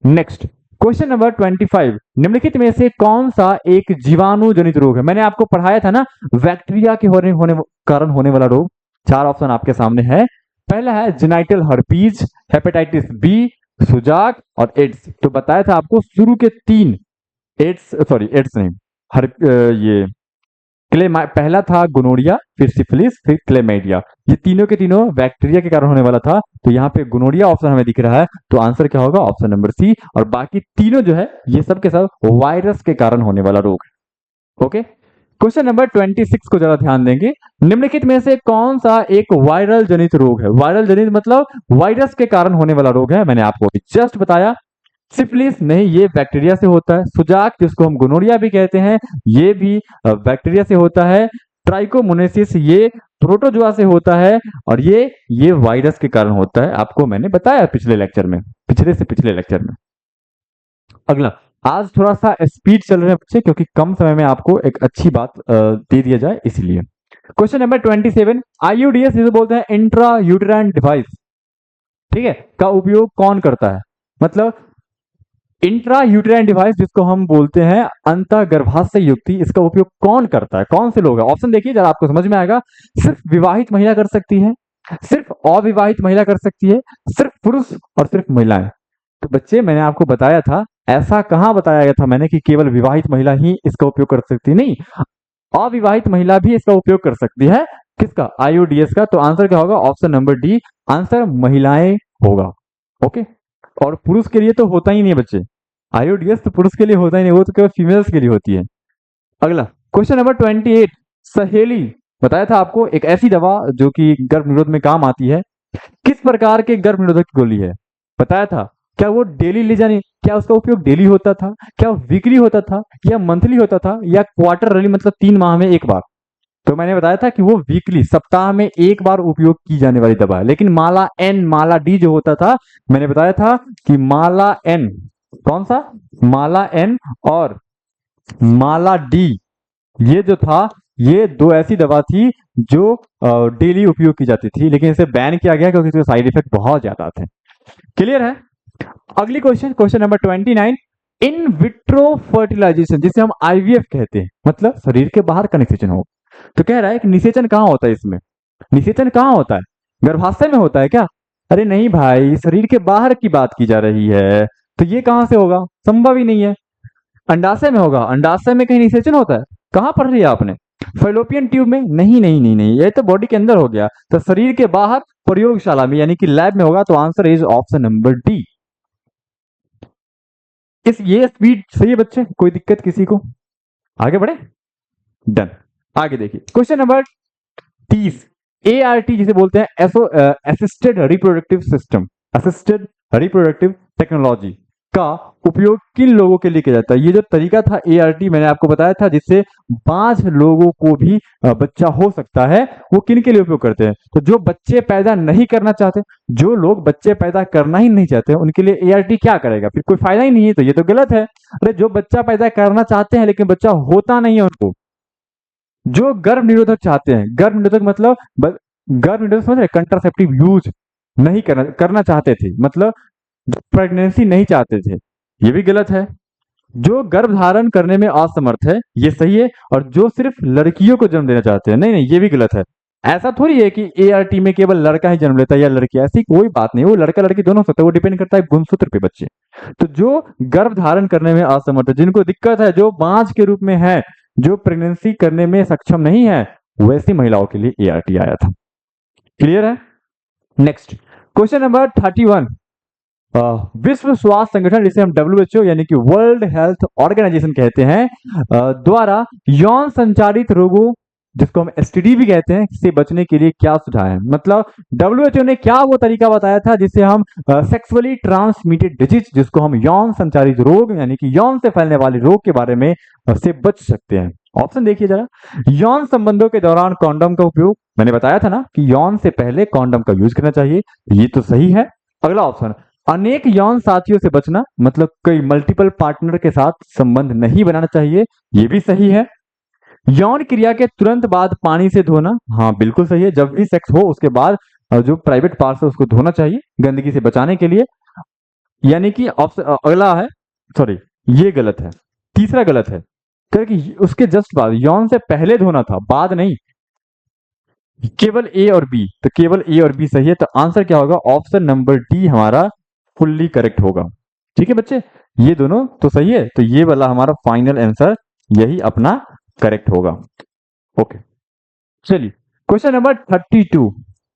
Next question number 25, निम्नलिखित में से कौन सा एक जीवाणु जनित रोग है। मैंने आपको पढ़ाया था ना, बैक्टीरिया के होने कारण होने वाला रोग। 4 ऑप्शन आपके सामने है। पहला है जेनाइटल हर्पीज, हेपेटाइटिस बी, सुजाक और एड्स। तो बताया था आपको शुरू के 3, एड्स नहीं, ये पहला था गोनोरिया, फिर सिफिलिस, फिर क्लेमाइडिया। ये तीनों के तीनों बैक्टीरिया के कारण होने वाला था, तो यहाँ पे गोनोरिया ऑप्शन हमें दिख रहा है, तो आंसर क्या होगा, ऑप्शन नंबर सी। और बाकी तीनों जो है ये सब के सब वायरस के कारण होने वाला रोग है। ओके, क्वेश्चन नंबर 26 को जरा ध्यान देंगे। निम्नलिखित में से कौन सा एक वायरल जनित रोग है। वायरल जनित मतलब वायरस के कारण होने वाला रोग है, मैंने आपको जस्ट बताया। सिफिलिस नहीं, ये बैक्टीरिया से होता है। सुजाक, जिसको हम गोनोरिया भी कहते हैं, ये भी बैक्टीरिया से होता है। ट्राइकोमोनेसिस, ये प्रोटोजोआ से होता है, और ये वायरस के कारण होता है, आपको मैंने बताया पिछले लेक्चर में, पिछले लेक्चर में। अगला, आज थोड़ा सा स्पीड चल रहे हैं बच्चे, क्योंकि कम समय में आपको एक अच्छी बात दे दिया जाए इसलिए। क्वेश्चन नंबर 27, आईयूडीएस जिसे बोलते हैं इंट्रा यूटेराइन डिवाइस, ठीक है, का उपयोग कौन करता है। मतलब इंट्रा यूटेराइन डिवाइस जिसको हम बोलते हैं अंतः गर्भाशय युक्ति, इसका उपयोग कौन करता है, कौन से लोग हैं। ऑप्शन देखिए जरा, आपको समझ में आएगा। सिर्फ विवाहित महिला कर सकती है, सिर्फ अविवाहित महिला कर सकती है, सिर्फ पुरुष और सिर्फ महिलाएं। तो बच्चे मैंने आपको बताया था, ऐसा कहाँ बताया गया था मैंने कि केवल विवाहित महिला ही इसका उपयोग कर सकती, नहीं, अविवाहित महिला भी इसका उपयोग कर सकती है। किसका, आईयूडीएस का। तो आंसर क्या होगा, ऑप्शन नंबर डी, आंसर महिलाएं होगा। ओके, और पुरुष के लिए तो होता ही नहीं है बच्चे, आईयूडीएस तो पुरुष के लिए होता ही नहीं, वो तो केवल फीमेल्स के लिए होती है। अगला, क्वेश्चन नंबर 28, सहेली, बताया था आपको एक ऐसी दवा जो कि गर्भ निरोध में काम आती है। किस प्रकार के गर्भ निरोधक की गोली है, बताया था। क्या वो डेली ले जाने, क्या उसका उपयोग डेली होता था, क्या वीकली होता था, या मंथली होता था, या क्वार्टरली मतलब 3 माह में एक बार। तो मैंने बताया था कि वो वीकली, सप्ताह में एक बार उपयोग की जाने वाली दवा है। लेकिन माला एन, माला डी जो होता था, मैंने बताया था कि माला एन, कौन सा, माला एन और माला डी, ये जो था, ये 2 ऐसी दवा थी जो डेली उपयोग की जाती थी, लेकिन इसे बैन किया गया क्योंकि इसके साइड इफेक्ट बहुत ज्यादा थे। क्लियर है। अगली question number 29, in vitro fertilisation जिसे हम आईवीएफ कहते हैं, मतलब शरीर के बाहर का निषेचन हो। तो कह रहा है कि निषेचन कहाँ होता है, इसमें निषेचन कहाँ होता है, गर्भाशय में होता है क्या। अरे नहीं भाई, शरीर के बाहर की बात की जा रही है, तो ये कहां से होगा, संभव ही नहीं है। अंडाशय में होगा, अंडाशय में कहीं निषेचन होता है, कहां पढ़ लिया आपने, फैलोपियन ट्यूब में, नहीं नहीं नहीं नहीं, ये तो बॉडी के अंदर हो गया। तो शरीर के बाहर प्रयोगशाला में यानी कि लैब में होगा, तो answer is option number D. ये स्पीड सही है बच्चे, कोई दिक्कत किसी को, आगे बढ़े, डन। आगे देखिए क्वेश्चन नंबर 30, ART जिसे बोलते हैं assisted reproductive system, assisted reproductive technology का उपयोग किन लोगों के लिए किया जाता है। ये जो तरीका था ART, मैंने आपको बताया था, जिससे 5 लोगों को भी बच्चा हो सकता है, वो किन के लिए उपयोग करते हैं। तो जो बच्चे पैदा नहीं करना चाहते, जो लोग बच्चे पैदा करना ही नहीं चाहते, उनके लिए ART क्या करेगा, फिर कोई फायदा ही नहीं है, तो ये तो गलत है। अरे जो बच्चा पैदा करना चाहते हैं लेकिन बच्चा होता नहीं है उनको, जो गर्भ निरोधक चाहते हैं, गर्भ निरोधक मतलब गर्भ निरोधक समझ रहे, कंट्रासेप्टिव यूज नहीं करना चाहते थे, मतलब प्रेगनेंसी नहीं चाहते थे, ये भी गलत है। जो गर्भ धारण करने में असमर्थ है, ये सही है। और जो सिर्फ लड़कियों को जन्म देना चाहते हैं, नहीं नहीं, ये भी गलत है। ऐसा थोड़ी है कि ART में केवल लड़का ही जन्म लेता है या लड़की, ऐसी कोई बात नहीं, वो लड़का लड़की दोनों हो सकता है, वो डिपेंड करता है गुणसूत्र पे बच्चे। तो जो गर्भ धारण करने में असमर्थ है, जिनको दिक्कत है, जो बांझ के रूप में है, जो प्रेगनेंसी करने में सक्षम नहीं है, वैसी महिलाओं के लिए ART आया था। क्लियर है? Next question number 31। विश्व स्वास्थ्य संगठन, जिसे हम WHO यानी कि वर्ल्ड हेल्थ ऑर्गेनाइजेशन कहते हैं, द्वारा यौन संचारित रोगों, जिसको हम STD भी कहते हैं, से बचने के लिए क्या सुझाव है? मतलब WHO ने क्या वो तरीका बताया था जिससे हम सेक्सुअली ट्रांसमिटेड डिजीज, जिसको हम यौन संचारित रोग यानी कि यौन से फैलने वाले रोग के बारे में से बच सकते हैं। ऑप्शन देखिए जरा। यौन संबंधों के दौरान कॉन्डोम का उपयोग, मैंने बताया था ना कि यौन से पहले कॉन्डोम का यूज करना चाहिए, ये तो सही है। अगला ऑप्शन, अनेक यौन साथियों से बचना, मतलब कई मल्टीपल पार्टनर के साथ संबंध नहीं बनाना चाहिए, ये भी सही है। यौन क्रिया के तुरंत बाद पानी से धोना, हाँ बिल्कुल सही है, जब भी सेक्स हो उसके बाद जो प्राइवेट पार्ट है उसको धोना चाहिए गंदगी से बचाने के लिए। यानी कि ऑप्शन अगला है, सॉरी ये गलत है, तीसरा गलत है, क्योंकि उसके जस्ट बाद, यौन से पहले धोना था, बाद नहीं। केवल ए और बी, तो केवल ए और बी सही है, तो आंसर क्या होगा? ऑप्शन नंबर डी हमारा फुल्ली करेक्ट होगा। ठीक है बच्चे, ये दोनों तो सही है, तो ये वाला हमारा फाइनल आंसर यही अपना करेक्ट होगा। ओके, चलिए क्वेश्चन नंबर 32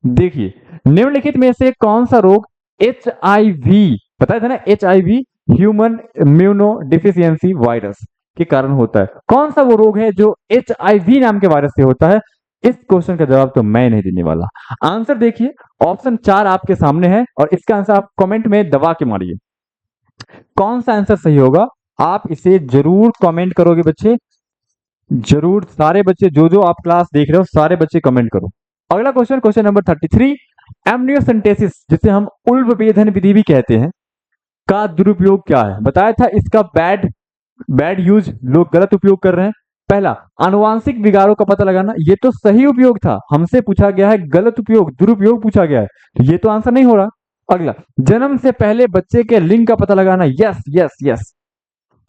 देखिए, निम्नलिखित में से कौन सा रोग HIV, बताया था ना HIV, human immuno deficiency virus के कारण होता है? कौन सा वो रोग है जो HIV नाम के वायरस से होता है? इस क्वेश्चन का जवाब तो मैं नहीं देने वाला। आंसर देखिए, ऑप्शन 4 आपके सामने है और इसका आंसर आप कमेंट में दबा के मारिए। कौन सा आंसर सही होगा आप इसे जरूर कमेंट करोगे बच्चे, जरूर सारे बच्चे, जो जो आप क्लास देख रहे हो सारे बच्चे कमेंट करो। अगला क्वेश्चन, क्वेश्चन नंबर 33, एमनियोसेंटेसिस, जिसे हम उल्ब वेधन विधि भी कहते हैं, का दुरुपयोग क्या है? बताया था इसका बैड यूज, लोग गलत उपयोग कर रहे हैं। पहला, आनुवांशिक विकारों का पता लगाना, ये तो सही उपयोग था, हमसे पूछा गया है गलत उपयोग, दुरुपयोग पूछा गया है, तो ये तो आंसर नहीं हो रहा। अगला, जन्म से पहले बच्चे के लिंग का पता लगाना, यस यस यस।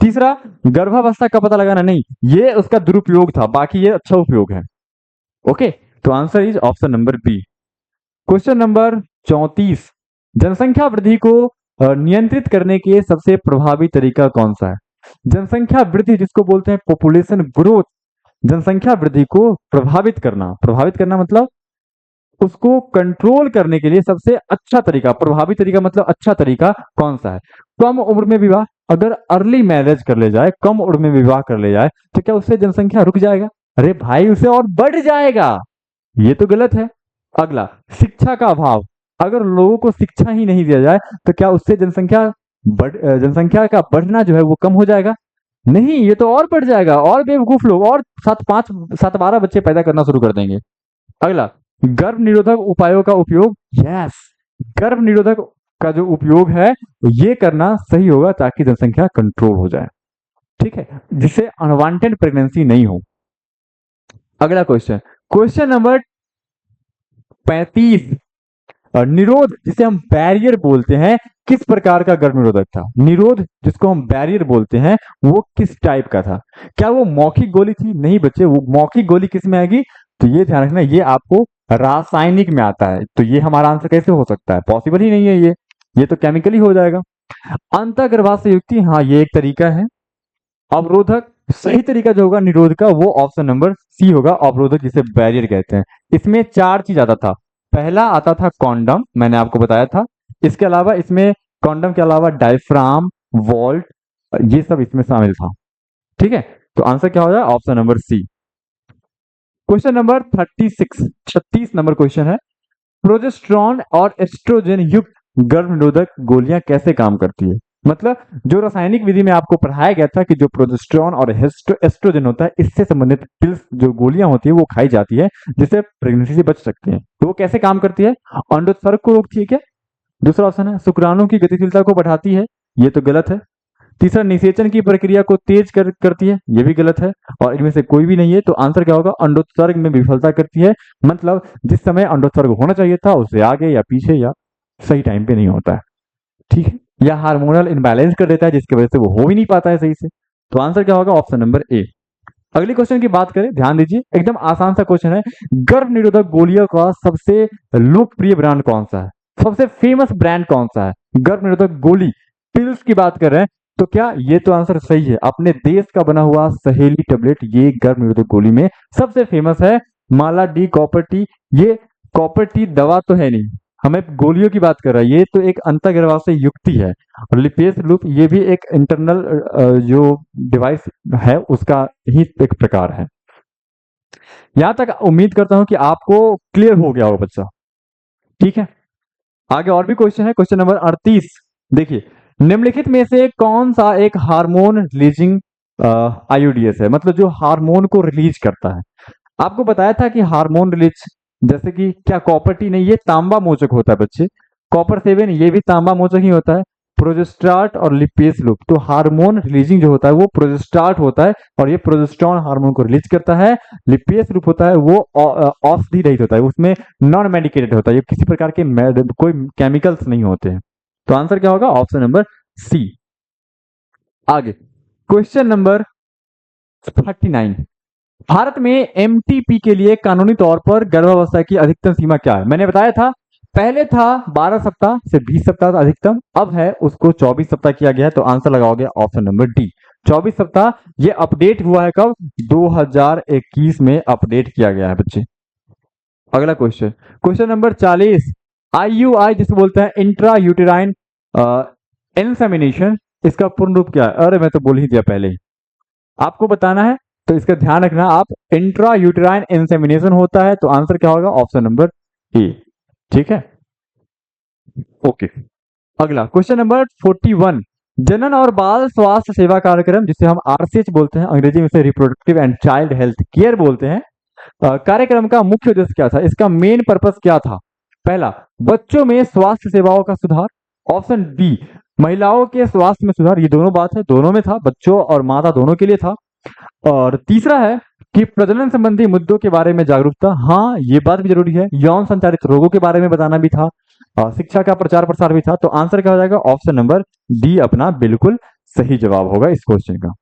तीसरा, गर्भावस्था का पता लगाना, नहीं ये उसका दुरुपयोग था, बाकी ये अच्छा उपयोग है। ओके, तो answer is option number B. Question number 34, जनसंख्या वृद्धि को नियंत्रित करने के सबसे प्रभावी तरीका कौन सा है? जनसंख्या वृद्धि, जिसको बोलते हैं पॉपुलेशन ग्रोथ, जनसंख्या वृद्धि को प्रभावित करना मतलब उसको कंट्रोल करने के लिए सबसे अच्छा तरीका, प्रभावी तरीका मतलब अच्छा तरीका कौन सा है? कम उम्र में विवाह, अगर अर्ली मैरिज कर ले जाए, कम उम्र में विवाह कर ले जाए, तो क्या उससे जनसंख्या रुक जाएगा? अरे भाई, उसे और बढ़ जाएगा, ये तो गलत है। अगला, शिक्षा का अभाव, अगर लोगों को शिक्षा ही नहीं दिया जाए तो क्या उससे जनसंख्या का बढ़ना जो है वो कम हो जाएगा? नहीं, ये तो और बढ़ जाएगा, और बेवकूफ लोग और 7-12 बच्चे पैदा करना शुरू कर देंगे। अगला, गर्भ निरोधक उपायों का उपयोग, यस, गर्भ निरोधक का जो उपयोग है ये करना सही होगा ताकि जनसंख्या कंट्रोल हो जाए, ठीक है, जिससे अनवांटेड प्रेगनेंसी नहीं हो। अगला क्वेश्चन, क्वेश्चन नंबर 35, निरोध, जिसे हम बैरियर बोलते हैं, किस प्रकार का गर्भ निरोधक था? निरोध, जिसको हम बैरियर बोलते हैं, वो किस टाइप का था? क्या वो मौखिक गोली थी? नहीं बच्चे, वो मौखिक गोली किस में आएगी? तो ये ध्यान रखना, ये आपको रासायनिक में आता है, तो ये हमारा आंसर कैसे हो सकता है? पॉसिबल ही नहीं है, ये तो केमिकली हो जाएगा। अंतःगर्भाशय युक्ति, हाँ ये एक तरीका है। अवरोधक, सही तरीका जो होगा निरोध का वो ऑप्शन नंबर सी होगा, अवरोधक जिसे बैरियर कहते हैं। इसमें 4 चीज आता था, पहला आता था कॉन्डम, मैंने आपको बताया था, इसके अलावा इसमें कॉन्डम के अलावा डायफ्राम, वॉल्ट, ये सब इसमें शामिल था, ठीक है, तो आंसर क्या हो जाएगा? Option number C. Question number 36 number question है, प्रोजेस्टेरॉन और एस्ट्रोजन युक्त गर्भ निरोधक गोलियां कैसे काम करती है? मतलब जो रासायनिक विधि में आपको पढ़ाया गया था कि जो प्रोजेस्टेरॉन और एस्ट्रोजन होता है, इससे संबंधित पिल्स जो गोलियां होती है वो खाई जाती है जिससे प्रेगनेंसी से बच सकते हैं, तो वो कैसे काम करती है? अंडोत्सर्ग को रोकती है क्या? दूसरा ऑप्शन है शुक्राणु की गतिशीलता को बढ़ाती है, ये तो गलत है। तीसरा, निषेचन की प्रक्रिया को तेज करती है, ये भी गलत है, और इनमें से कोई भी नहीं है, तो आंसर क्या होगा? अंडोत्सर्ग में विफलता करती है, मतलब जिस समय अंडोत्सर्ग होना चाहिए था उससे आगे या पीछे या सही टाइम पे नहीं होता है, ठीक है, या हार्मोनल इनबैलेंस कर देता है जिसकी वजह से वो हो ही नहीं पाता है सही से, तो आंसर क्या होगा? Option number A. अगले क्वेश्चन की बात करें, ध्यान दीजिए, एकदम आसान सा क्वेश्चन है, गर्भ निरोधक गोलियों का सबसे लोकप्रिय ब्रांड कौन सा है? सबसे फेमस ब्रांड कौन सा है? गर्भ निरोधक गोली पिल्स की बात कर रहे हैं, तो क्या ये तो आंसर सही है, अपने देश का बना हुआ सहेली टेबलेट, ये गर्भ निरोधक गोली में सबसे फेमस है, माला डी कॉपर टी, ये कॉपर टी दवा तो है नहीं, हमें गोलियों की बात कर रहा है, ये तो एक अंतर्गर्भाशय युक्ति है। और लिपेस लूप ये भी एक इंटरनल जो डिवाइस है उसका ही एक प्रकार है। यहां तक उम्मीद करता हूं कि आपको क्लियर हो गया होगा बच्चा, ठीक है। आगे और भी क्वेश्चन है, क्वेश्चन नंबर 38। देखिए, निम्नलिखित में से कौन सा एक हार्मोन रिलीजिंग आईयूडीएस है, मतलब जो हार्मोन को रिलीज करता है। आपको बताया था कि हार्मोन रिलीज, जैसे कि क्या कॉपर टी नहीं, ये तांबा मोचक होता है बच्चे, कॉपर 7 ये भी तांबा मोचक ही होता है। प्रोजेस्टार्ट और लिपेस लूप, तो हार्मोन रिलीजिंग जो होता है वो प्रोजेस्टार्ट होता है और ये प्रोजेस्टेरॉन हार्मोन को रिलीज करता है। लिपेस लूप होता है वो औषधि रहित होता है, उसमें नॉन मेडिकेटेड होता है, ये किसी प्रकार के कोई केमिकल्स नहीं होते हैं। तो आंसर क्या होगा, ऑप्शन नंबर सी। आगे क्वेश्चन नंबर 39। भारत में एमटीपी के लिए कानूनी तौर पर गर्भावस्था की अधिकतम सीमा क्या है। मैंने बताया था, पहले था 12 सप्ताह से 20 सप्ताह का अधिकतम, अब है उसको 24 सप्ताह किया गया है। तो आंसर लगाओगे ऑप्शन नंबर डी, 24 सप्ताह। ये अपडेट हुआ है कब, 2021 में अपडेट किया गया है बच्चे। अगला क्वेश्चन, क्वेश्चन नंबर 40। आईयूआई जिसे बोलते हैं इंट्रा यूटेराइन इंसेमिनेशन, इसका पूर्ण रूप क्या है। अरे मैं तो बोल ही दिया पहले ही, आपको बताना है तो इसका ध्यान रखना आप। इंट्रा यूटेराइन इंसेमिनेशन होता है, तो आंसर क्या होगा, ऑप्शन नंबर ए, ठीक है। ओके, अगला क्वेश्चन नंबर 41। जनन और बाल स्वास्थ्य सेवा कार्यक्रम, जिसे हम आरसीएच बोलते हैं, अंग्रेजी में से reproductive and child health care बोलते हैं, कार्यक्रम का मुख्य उद्देश्य क्या था, इसका मेन पर्पस क्या था। पहला, बच्चों में स्वास्थ्य सेवाओं का सुधार। ऑप्शन बी, महिलाओं के स्वास्थ्य में सुधार। ये दोनों बात है, दोनों में था, बच्चों और माता दोनों के लिए था। और तीसरा है कि प्रजनन संबंधी मुद्दों के बारे में जागरूकता, हाँ ये बात भी जरूरी है। यौन संचालित रोगों के बारे में बताना भी था, शिक्षा का प्रचार प्रसार भी था। तो आंसर क्या हो जाएगा, ऑप्शन नंबर डी अपना बिल्कुल सही जवाब होगा इस क्वेश्चन का।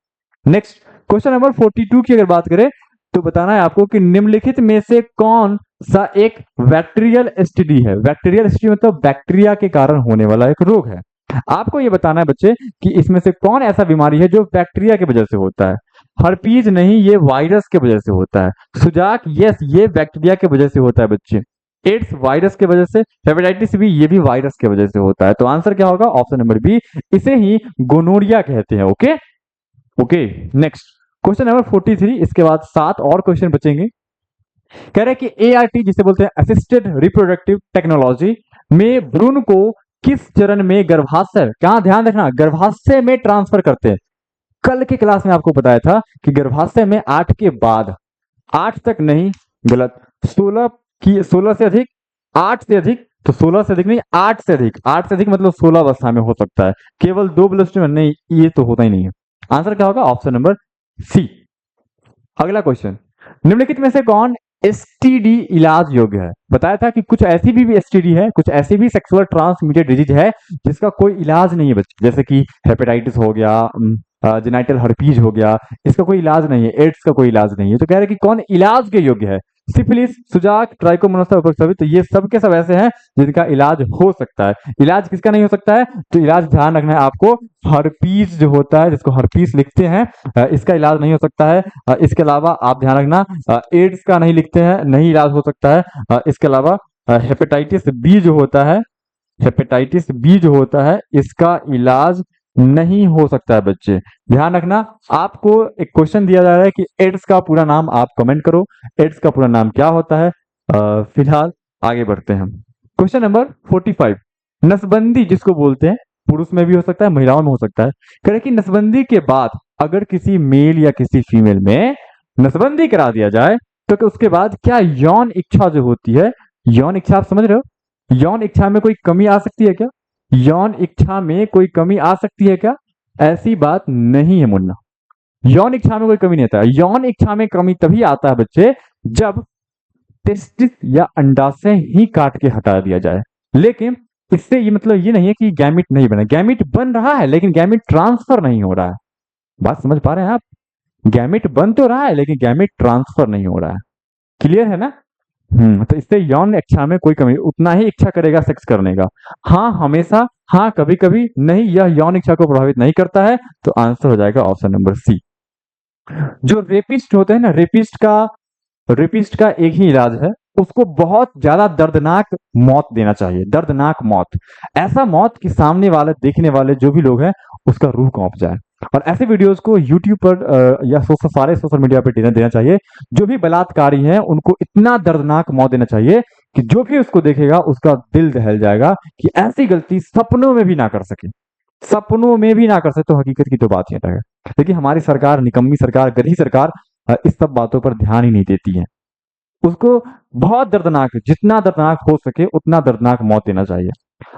नेक्स्ट क्वेश्चन नंबर 42 की अगर बात करें तो बताना है आपको कि निम्नलिखित में से कौन सा एक बैक्टीरियल एसटीडी है। बैक्टीरियल एसटीडी मतलब बैक्टीरिया के कारण होने वाला एक रोग है। आपको ये बताना है बच्चे कि इसमें से कौन ऐसा बीमारी है जो बैक्टीरिया की वजह से होता है। हर्पीज नहीं, ये वायरस के वजह से होता है। सुजाक, यस ये बैक्टीरिया के वजह से होता है बच्चे। एड्स वायरस के वजह से, हेपेटाइटिस बी ये भी वायरस के वजह से होता है। तो आंसर क्या होगा, ऑप्शन नंबर बी, इसे ही गोनोरिया कहते हैं। Okay okay, next question number 43। इसके बाद 7 और क्वेश्चन बचेंगे। कह रहे हैं कि एआरटी जिसे बोलते हैं असिस्टेड रिप्रोडक्टिव टेक्नोलॉजी में भ्रूण को किस चरण में गर्भाशय, कहां ध्यान रखना, गर्भाशय में ट्रांसफर करते हैं। कल की क्लास में आपको बताया था कि गर्भाशय में 8 के बाद, 8 तक नहीं, गलत, 16 से अधिक, 8 से अधिक, तो 16 से अधिक नहीं, 8 से अधिक, 8 से अधिक मतलब 16 अवस्था में हो सकता है। केवल 2+2 में नहीं, ये तो होता ही नहीं है। आंसर क्या होगा, ऑप्शन नंबर सी। अगला क्वेश्चन, निम्नलिखित में से कौन एसटीडी इलाज योग्य है। बताया था कि कुछ ऐसी भी एसटीडी है, कुछ ऐसी भी सेक्सुअल ट्रांसमिटेड डिजीज है जिसका कोई इलाज नहीं है बच्चे, जैसे कि हेपेटाइटिस हो गया, जेनाइटल हर्पीज हो गया, इसका कोई इलाज नहीं है। एड्स का कोई इलाज नहीं है। तो कह रहे हैं कि कौन इलाज के योग्य है। सिफिलिस, सुजाक, ट्राइकोमोनासा उपसर्पित, तो ये सब के सब ऐसे हैं जिनका इलाज हो सकता है। इलाज किसका नहीं हो सकता है, तो इलाज ध्यान रखना है आपको, हर्पीज जो होता है, जिसको हर्पीस लिखते हैं, इसका इलाज नहीं हो सकता है। इसके अलावा आप ध्यान रखना, एड्स का नहीं लिखते हैं, नहीं इलाज हो सकता है। इसके अलावा हेपेटाइटिस बी जो होता है, हेपेटाइटिस बी जो होता है, इसका इलाज नहीं हो सकता है बच्चे, ध्यान रखना। आपको एक क्वेश्चन दिया जा रहा है कि एड्स का पूरा नाम आप कमेंट करो, एड्स का पूरा नाम क्या होता है। फिलहाल आगे बढ़ते हैं। Question number 45। नसबंदी जिसको बोलते हैं, पुरुष में भी हो सकता है, महिलाओं में हो सकता है। कह रहे कि नसबंदी के बाद अगर किसी मेल या किसी फीमेल में नसबंदी करा दिया जाए तो उसके बाद क्या यौन इच्छा जो होती है, यौन इच्छा आप समझ रहे हो, यौन इच्छा में कोई कमी आ सकती है क्या, यौन इच्छा में कोई कमी आ सकती है क्या। ऐसी बात नहीं है मुन्ना, यौन इच्छा में कोई कमी नहीं आता है। यौन इच्छा में कमी तभी आता है बच्चे जब टेस्टिस या अंडाशय ही काट के हटा दिया जाए। लेकिन इससे ये मतलब ये नहीं है कि गैमिट नहीं बना, गैमिट बन रहा है लेकिन गैमिट ट्रांसफर नहीं हो रहा है। बात समझ पा रहे हैं आप, गैमिट बन तो रहा है लेकिन गैमिट ट्रांसफर नहीं हो रहा है। क्लियर है ना। तो इससे यौन इच्छा में कोई कमी, उतना ही इच्छा करेगा सेक्स करने का, हाँ हमेशा, हाँ कभी कभी नहीं, यह यौन इच्छा को प्रभावित नहीं करता है। तो आंसर हो जाएगा ऑप्शन नंबर सी। जो रेपिस्ट होते हैं ना, रेपिस्ट का रेपिस्ट का एक ही इलाज है, उसको बहुत ज्यादा दर्दनाक मौत देना चाहिए, दर्दनाक मौत, ऐसा मौत कि सामने वाले देखने वाले जो भी लोग हैं उसका रूह कांप जाए। और ऐसे वीडियोस को यूट्यूब पर या सारे सोशल मीडिया पर देना चाहिए। जो भी बलात्कारी हैं उनको इतना दर्दनाक मौत देना चाहिए कि जो भी उसको देखेगा उसका दिल दहल जाएगा कि ऐसी गलती सपनों में भी ना कर सके, सपनों में भी ना कर सके। तो हकीकत की तो बात ही है। लेकिन हमारी सरकार, निकम्मी सरकार, गधी सरकार इस सब बातों पर ध्यान ही नहीं देती है। उसको बहुत दर्दनाक, जितना दर्दनाक हो सके उतना दर्दनाक मौत देना चाहिए।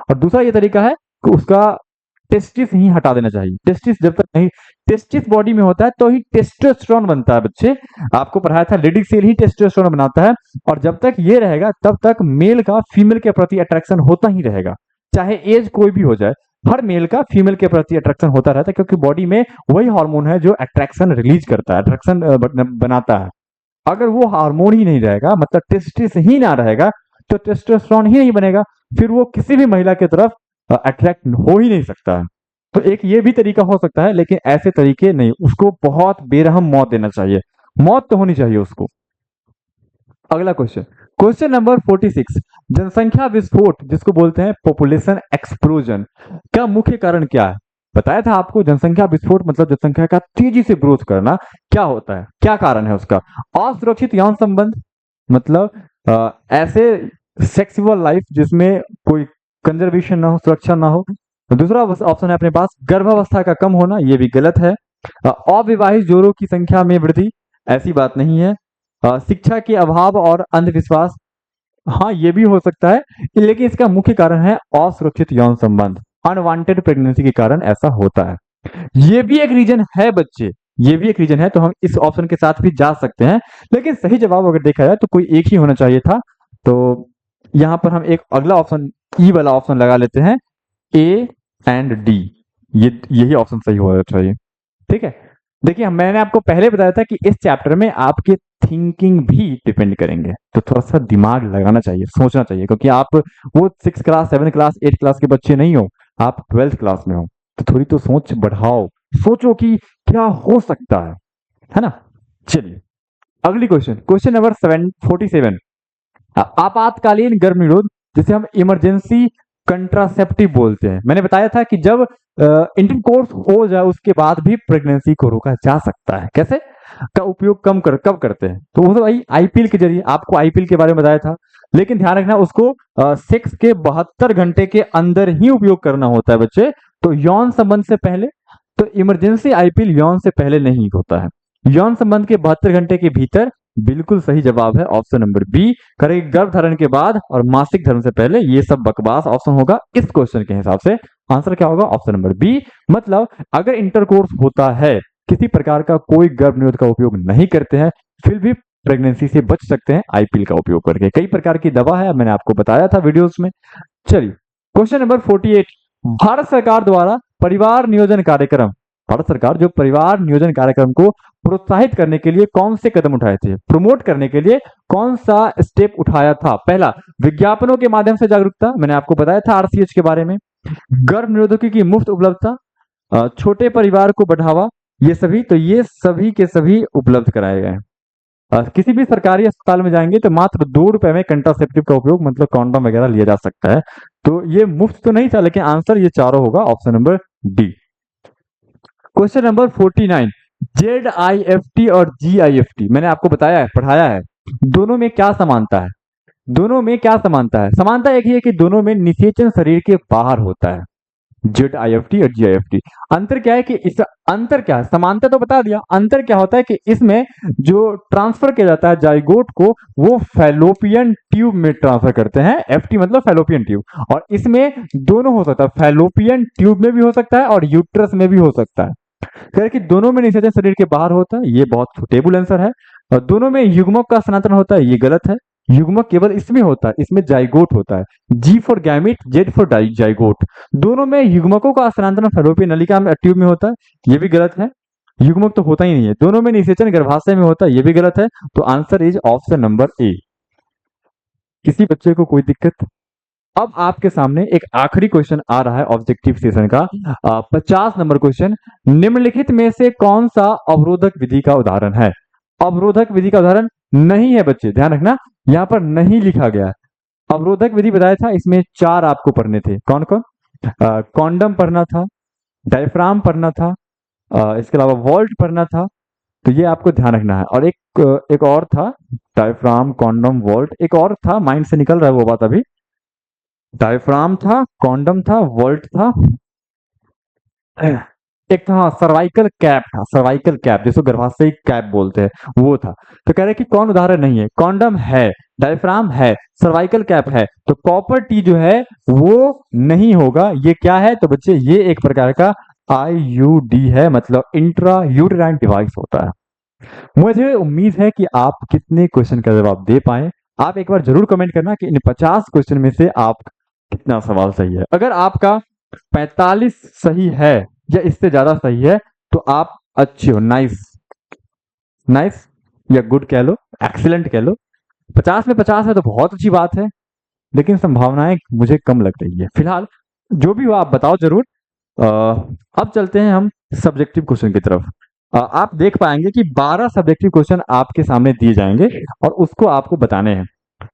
और दूसरा ये तरीका है कि उसका टेस्टिस ही हटा देना चाहिए। टेस्टिस जब तक नहीं, टेस्टिस बॉडी में होता है तो ही टेस्टोस्टेरोन बनता है। बच्चे, आपको पढ़ाया था लेडिक सेल ही टेस्टोस्टेरोन बनाता है, और जब तक ये रहेगा तब तक मेल का फीमेल के प्रति अट्रैक्शन होता ही रहेगा, चाहे एज कोई भी हो जाए। हर मेल का फीमेल के प्रति अट्रैक्शन होता रहता है, क्योंकि बॉडी में वही हार्मोन है जो अट्रैक्शन रिलीज करता है, अट्रैक्शन बनाता है। अगर वो हार्मोन ही नहीं रहेगा, मतलब टेस्टिस ही ना रहेगा, तो टेस्टोस्टेरोन ही नहीं बनेगा, फिर वो किसी भी महिला की तरफ अट्रैक्ट हो ही नहीं सकता है। तो एक ये भी तरीका हो सकता है, लेकिन ऐसे तरीके नहीं, उसको बहुत बेरहम मौत देना चाहिए, मौत तो होनी चाहिए उसको। अगला क्वेश्चन, क्वेश्चन नंबर 46, जनसंख्या विस्फोट जिसको बोलते हैं पॉपुलेशन एक्सप्लोजन का मुख्य कारण क्या है? बताया था आपको, जनसंख्या विस्फोट मतलब जनसंख्या का तेजी से ग्रोथ करना। क्या होता है, क्या कारण है उसका? असुरक्षित यौन संबंध, मतलब ऐसे सेक्सुअल लाइफ जिसमें कोई कंजर्वेशन ना हो, सुरक्षा ना हो। दूसरा ऑप्शन है अपने पास गर्भावस्था का कम होना, ये भी गलत है। अविवाहित जोड़ों की संख्या में वृद्धि, ऐसी बात नहीं है। शिक्षा के अभाव और अंधविश्वास, हाँ ये भी हो सकता है, लेकिन इसका मुख्य कारण है असुरक्षित यौन संबंध, अनवांटेड प्रेगनेंसी के कारण ऐसा होता है। ये भी एक रीजन है बच्चे, ये भी एक रीजन है, तो हम इस ऑप्शन के साथ भी जा सकते हैं। लेकिन सही जवाब अगर देखा जाए तो कोई एक ही होना चाहिए था, तो यहाँ पर हम एक अगला ऑप्शन, ई वाला ऑप्शन लगा लेते हैं, ए एंड डी, यही ऑप्शन सही होना चाहिए। ठीक है, देखिए मैंने आपको पहले बताया था कि इस चैप्टर में आपके थिंकिंग भी डिपेंड करेंगे, तो थोड़ा सा दिमाग लगाना चाहिए, सोचना चाहिए, क्योंकि आप वो 6 क्लास, 7 क्लास, 8 क्लास के बच्चे नहीं हो, आप 12th क्लास में हो, तो थोड़ी तो सोच बढ़ाओ, सोचो कि क्या हो सकता है ना। चलिए अगली क्वेश्चन, क्वेश्चन नंबर 47, आपातकालीन गर्भ निरोध जिसे हम इमरजेंसी कंट्रासेप्टिव बोलते हैं। मैंने बताया था कि जब इंटरकोर्स हो जाए उसके बाद भी प्रेगनेंसी को रोका जा सकता है। कैसे का उपयोग कब करते हैं? तो वो तो भाई आईपीएल के जरिए, आपको आईपीएल के बारे में बताया था, लेकिन ध्यान रखना उसको सेक्स के 72 घंटे के अंदर ही उपयोग करना होता है बच्चे, तो यौन संबंध से पहले, तो इमरजेंसी आईपीएल यौन से पहले नहीं होता है, यौन संबंध के 72 घंटे के भीतर। बिल्कुल सही जवाब है ऑप्शन नंबर बी, करेक्ट, गर्भ धारण के बाद और मासिक धर्म से पहले, ये सब बकवास ऑप्शन होगा इस क्वेश्चन के हिसाब से। आंसर क्या होगा? Option number B. मतलब अगर इंटरकोर्स होता है, किसी प्रकार का कोई गर्भ निरोध का उपयोग नहीं करते हैं, फिर भी प्रेगनेंसी से बच सकते हैं आईपीएल का उपयोग करके। कई प्रकार की दवा है, मैंने आपको बताया था वीडियोस में। चलिए क्वेश्चन नंबर 48, भारत सरकार द्वारा परिवार नियोजन कार्यक्रम, भारत सरकार जो परिवार नियोजन कार्यक्रम को प्रोत्साहित करने के लिए कौन से कदम उठाए थे, प्रमोट करने के लिए कौन सा स्टेप उठाया था? पहला, विज्ञापनों के माध्यम से जागरूकता, मैंने आपको बताया था आरसीएच के बारे में। गर्भ निरोधकी की मुफ्त उपलब्धता, छोटे परिवार को बढ़ावा, ये सभी, तो ये सभी के सभी उपलब्ध कराए गए। किसी भी सरकारी अस्पताल में जाएंगे तो मात्र 2 रुपए में कंट्रासेप्टिव का उपयोग, मतलब कॉन्डोम वगैरह लिया जा सकता है। तो ये मुफ्त तो नहीं था, लेकिन आंसर ये चारों होगा, option number D. Question number 49, ZIFT और GIFT मैंने आपको बताया है, पढ़ाया है, दोनों में क्या समानता है? दोनों में क्या समानता है? समानता एक ही है कि दोनों में निषेचन शरीर के बाहर होता है, ZIFT और GIFT। अंतर क्या है कि इस अंतर क्या है? समानता तो बता दिया, अंतर क्या होता है कि इसमें जो ट्रांसफर किया जाता है जाइगोट को, वो फैलोपियन ट्यूब में ट्रांसफर करते हैं, FT मतलब फैलोपियन ट्यूब, और इसमें दोनों हो सकता है, फैलोपियन ट्यूब में भी हो सकता है और यूट्रस में भी हो सकता है। कह कि दोनों में निषेचन शरीर के बाहर होता है, ये बहुत सुटेबल आंसर है। और दोनों में युग्मक का स्थानांतरण होता है, ये गलत है, युग्मक केवल इसमें होता है, इसमें जाइगोट होता है, G for gamete, Z for zygote. दोनों में युग्मकों का स्थानांतरण फैलोपियन नलिका में ट्यूब में होता है, ये भी गलत है, युग्मक तो होता ही नहीं है। दोनों में निषेचन गर्भाशय में होता है, ये भी गलत है, तो answer is option number A. किसी बच्चे को कोई दिक्कत? अब आपके सामने एक आखिरी क्वेश्चन आ रहा है ऑब्जेक्टिव सेशन का, 50 नंबर क्वेश्चन, निम्नलिखित में से कौन सा अवरोधक विधि का उदाहरण है? अवरोधक विधि का उदाहरण, नहीं है बच्चे, ध्यान रखना, यहाँ पर नहीं लिखा गया है। अवरोधक विधि बताया था, इसमें 4 आपको पढ़ने थे। कौन कौन? कॉन्डम पढ़ना था, डायफ्राम पढ़ना था, इसके अलावा वॉल्ट पढ़ना था। तो ये आपको ध्यान रखना है। और एक और था, डायफ्राम, कॉन्डम, वॉल्ट, एक और था, माइंड से निकल रहा है वो बात अभी। डायफ्राम था, कॉन्डम था, वॉल्ट था, एक था, हाँ, सर्वाइकल कैप था, सर्वाइकल कैप जिसको गर्भाशयी कैप बोलते हैं, वो था। तो कह रहे कि कौन उदाहरण नहीं है? कॉन्डम है, डायफ्राम है, सर्वाइकल कैप है, तो कॉपर टी जो है वो नहीं होगा। ये क्या है? तो बच्चे ये एक प्रकार का आईयूडी है, मतलब इंट्रा यूटेराइन डिवाइस होता है। मुझे उम्मीद है कि आप कितने क्वेश्चन का जवाब दे पाए। आप एक बार जरूर कमेंट करना कि इन 50 क्वेश्चन में से आप कितना सवाल सही है। अगर आपका 45 सही है या इससे ज्यादा सही है तो आप अच्छे हो, नाइस, नाइस या गुड कह लो, एक्सीलेंट कह लो। 50 में 50 है तो बहुत अच्छी बात है, लेकिन संभावनाएं मुझे कम लग रही है। फिलहाल जो भी हो आप बताओ जरूर। अब चलते हैं हम सब्जेक्टिव क्वेश्चन की तरफ। आप देख पाएंगे कि 12 सब्जेक्टिव क्वेश्चन आपके सामने दिए जाएंगे और उसको आपको बताने हैं।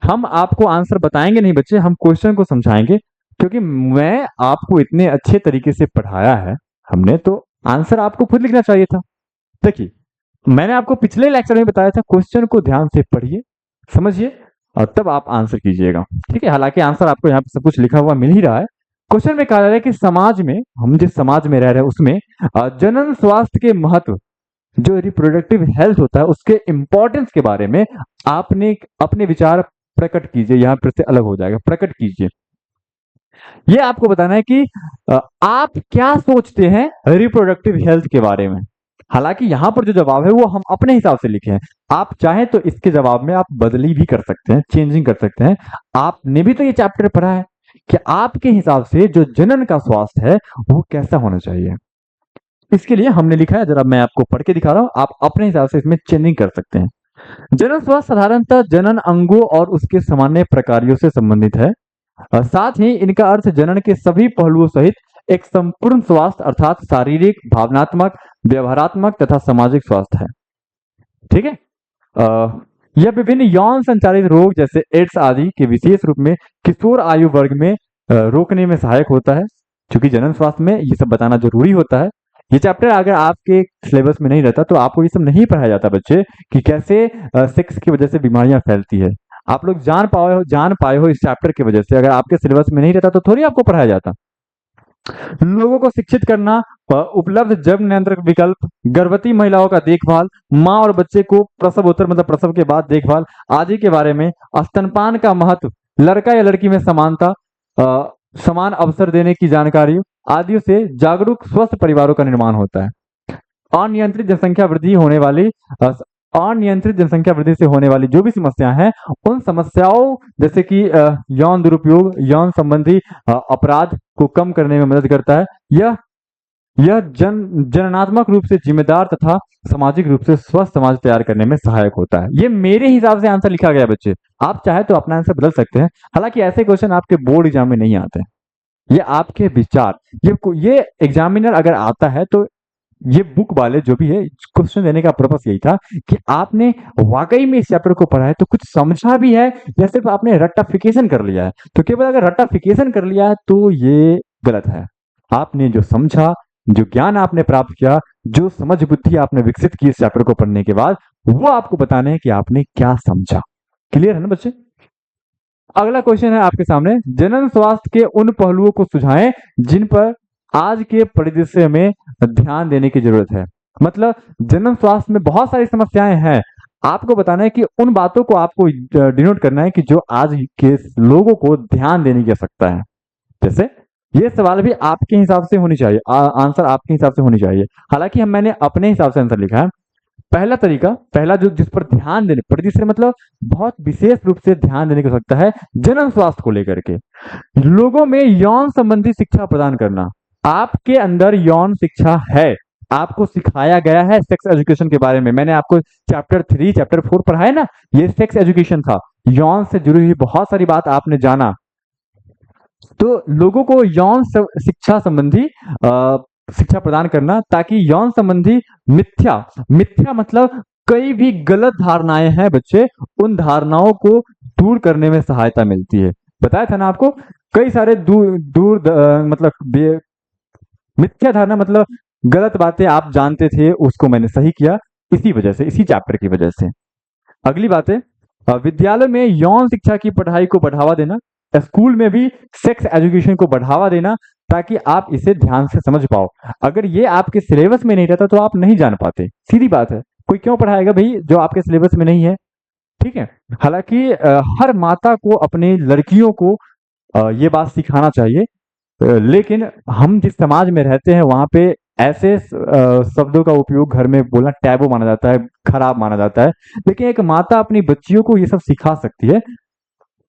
हम आपको आंसर बताएंगे नहीं बच्चे, हम क्वेश्चन को समझाएंगे, क्योंकि मैं आपको इतने अच्छे तरीके से पढ़ाया है हमने, तो आंसर आपको खुद लिखना चाहिए था। देखिए, मैंने आपको पिछले लेक्चर में बताया था, क्वेश्चन को ध्यान से पढ़िए, समझिए और तब आप आंसर कीजिएगा, ठीक है। हालांकि आंसर आपको यहाँ पे सब कुछ लिखा हुआ मिल ही रहा है। क्वेश्चन में कहा जा रहा है कि समाज में, हम जिस समाज में रह रहे हैं उसमें जनन स्वास्थ्य के महत्व, जो रिप्रोडक्टिव हेल्थ होता है उसके इंपॉर्टेंस के बारे में आपने अपने विचार प्रकट कीजिए। यहाँ पर से अलग हो जाएगा, प्रकट कीजिए। ये आपको बताना है कि आप क्या सोचते हैं रिप्रोडक्टिव हेल्थ के बारे में। हालांकि यहाँ पर जो जवाब है वो हम अपने हिसाब से लिखे हैं, आप चाहें तो इसके जवाब में आप बदली भी कर सकते हैं, चेंजिंग कर सकते हैं। आपने भी तो ये चैप्टर पढ़ा है कि आपके हिसाब से जो जनन का स्वास्थ्य है वो कैसा होना चाहिए। इसके लिए हमने लिखा है, जरा मैं आपको पढ़ के दिखा रहा हूं, आप अपने हिसाब से इसमें चेंजिंग कर सकते हैं। जनन स्वास्थ्य साधारणतः जनन अंगों और उसके सामान्य प्रकारों से संबंधित है। साथ ही इनका अर्थ जनन के सभी पहलुओं सहित एक संपूर्ण स्वास्थ्य अर्थात शारीरिक, भावनात्मक, व्यवहारात्मक तथा सामाजिक स्वास्थ्य है। ठीक है। यह विभिन्न यौन संचालित रोग जैसे एड्स आदि के विशेष रूप में किशोर आयु वर्ग में रोकने में सहायक होता है। क्योंकि जनन स्वास्थ्य में ये सब बताना जरूरी होता है। ये चैप्टर अगर आपके सिलेबस में नहीं रहता तो आपको ये सब नहीं पढ़ाया जाता बच्चे, कि कैसे सेक्स की वजह से बीमारियां फैलती है। आप लोग जान पाए हो इस चैप्टर की वजह से। अगर आपके सिलेबस में नहीं रहता तो थोड़ी आपको पढ़ाया जाता। लोगों को शिक्षित करना, उपलब्ध जन्म नियंत्रण विकल्प, गर्भवती महिलाओं का देखभाल, माँ और बच्चे को प्रसवोत्तर मतलब प्रसव के बाद देखभाल आदि के बारे में, स्तनपान का महत्व, लड़का या लड़की में समानता, समान अवसर देने की जानकारी आदि से जागरूक स्वस्थ परिवारों का निर्माण होता है। अनियंत्रित जनसंख्या वृद्धि होने वाली अनियंत्रित जनसंख्या वृद्धि से होने वाली जो भी समस्याएं हैं, उन समस्याओं जैसे कि यौन दुरुपयोग, यौन संबंधी अपराध को कम करने में मदद करता है। यह जननात्मक रूप से जिम्मेदार तथा सामाजिक रूप से स्वस्थ समाज तैयार करने में सहायक होता है। ये मेरे हिसाब से आंसर लिखा गया बच्चे, आप चाहे तो अपना आंसर बदल सकते हैं। हालांकि ऐसे क्वेश्चन आपके बोर्ड एग्जाम में नहीं आते हैं, ये आपके विचार, ये एग्जामिनर अगर आता है तो ये बुक वाले जो भी है, क्वेश्चन देने का पर्पस यही था कि आपने वाकई में इस चैप्टर को पढ़ा है तो कुछ समझा भी है या सिर्फ आपने रट्टाफिकेशन कर लिया है। तो केवल अगर रट्टाफिकेशन कर लिया है तो ये गलत है। आपने जो समझा, जो ज्ञान आपने प्राप्त किया, जो समझ बुद्धि आपने विकसित की इस चैप्टर को पढ़ने के बाद, वो आपको बताना है कि आपने क्या समझा। क्लियर है ना बच्चे? अगला क्वेश्चन है आपके सामने, जनन स्वास्थ्य के उन पहलुओं को सुझाएं जिन पर आज के परिदृश्य में ध्यान देने की जरूरत है। मतलब जनन स्वास्थ्य में बहुत सारी समस्याएं हैं, आपको बताना है कि उन बातों को आपको डिनोट करना है कि जो आज के लोगों को ध्यान देने की आवश्यकता है। जैसे ये सवाल भी आपके हिसाब से होनी चाहिए, आंसर आपके हिसाब से होनी चाहिए। हालांकि मैंने अपने हिसाब से आंसर लिखा है। पहला जो जिस पर ध्यान देने, परिदृश्य मतलब बहुत विशेष रूप से ध्यान देने की आवश्यकता है जनन स्वास्थ्य को लेकर के। लोगों में यौन संबंधी शिक्षा प्रदान करना। आपके अंदर यौन शिक्षा है, आपको सिखाया गया है सेक्स एजुकेशन के बारे में। मैंने आपको चैप्टर 3 चैप्टर 4 पढ़ाया ना, ये सेक्स एजुकेशन था। यौन से जुड़ी हुई बहुत सारी बात आपने जाना। तो लोगों को यौन शिक्षा संबंधी शिक्षा प्रदान करना, ताकि यौन संबंधी मिथ्या मतलब कई भी गलत धारणाएं हैं बच्चे, उन धारणाओं को दूर करने में सहायता मिलती है। बताया था ना आपको, कई सारे दूर दूर मतलब मिथ्या धारणा मतलब गलत बातें आप जानते थे, उसको मैंने सही किया इसी वजह से, इसी चैप्टर की वजह से। अगली बात है विद्यालय में यौन शिक्षा की पढ़ाई को बढ़ावा देना, स्कूल में भी सेक्स एजुकेशन को बढ़ावा देना, ताकि आप इसे ध्यान से समझ पाओ। अगर ये आपके सिलेबस में नहीं रहता तो आप नहीं जान पाते, सीधी बात है। कोई क्यों पढ़ाएगा भाई जो आपके सिलेबस में नहीं है, ठीक है। हालांकि हर माता को अपने लड़कियों को ये बात सिखाना चाहिए, लेकिन हम जिस समाज में रहते हैं वहां पे ऐसे शब्दों का उपयोग घर में बोलना टैबू माना जाता है, खराब माना जाता है। लेकिन एक माता अपनी बच्चियों को ये सब सिखा सकती है।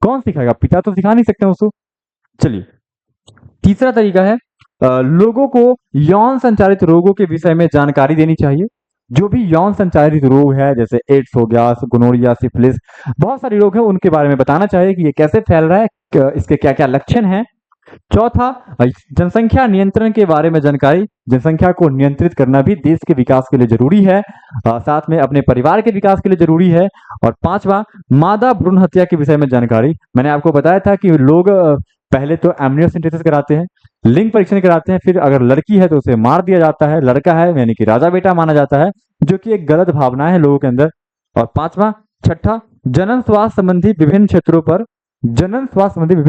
कौन सिखाएगा? पिता तो सिखा नहीं सकते उसको। चलिए, तीसरा तरीका है लोगों को यौन संचारित रोगों के विषय में जानकारी देनी चाहिए। जो भी यौन संचारित रोग है, जैसे एड्स हो गया, गोनोरिया, सिफिलिस, बहुत सारे रोग हैं, उनके बारे में बताना चाहिए कि ये कैसे फैल रहा है, इसके क्या क्या लक्षण हैं। चौथा, जनसंख्या नियंत्रण के बारे में जानकारी। जनसंख्या को नियंत्रित करना भी देश के विकास के लिए जरूरी है, साथ में अपने परिवार के विकास के लिए जरूरी है। और पांचवा, मादा भ्रूण हत्या के विषय में जानकारी। मैंने आपको बताया था कि लोग पहले तो एमनियोसेंटेसिस कराते हैं, लिंग परीक्षण कराते हैं, फिर अगर लड़की है तो उसे मार दिया जाता है, लड़का है यानी कि राजा बेटा माना जाता है, जो कि एक गलत भावना है लोगों के अंदर। और छठा, जनन स्वास्थ्य संबंधी विभिन्न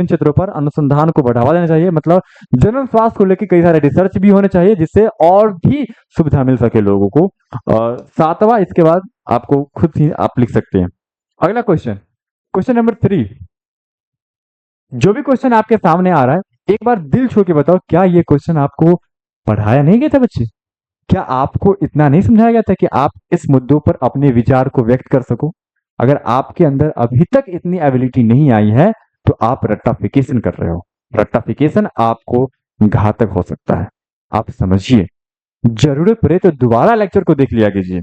क्षेत्रों पर अनुसंधान को बढ़ावा देना चाहिए। मतलब जनन स्वास्थ्य को लेकर कई सारे रिसर्च भी होने चाहिए, जिससे और भी सुविधा मिल सके लोगों को। और सातवां, इसके बाद आपको खुद ही आप लिख सकते हैं। अगला क्वेश्चन, क्वेश्चन नंबर 3। जो भी क्वेश्चन आपके सामने आ रहा है, एक बार दिल छू के बताओ, क्या ये क्वेश्चन आपको पढ़ाया नहीं गया था बच्चे? क्या आपको इतना नहीं समझाया गया था कि आप इस मुद्दों पर अपने विचार को व्यक्त कर सको? अगर आपके अंदर अभी तक इतनी एबिलिटी नहीं आई है तो आप रट्टाफिकेशन कर रहे हो। रट्टाफिकेशन आपको घातक हो सकता है, आप समझिए। जरूरत पड़े तो दोबारा लेक्चर को देख लिया कीजिए।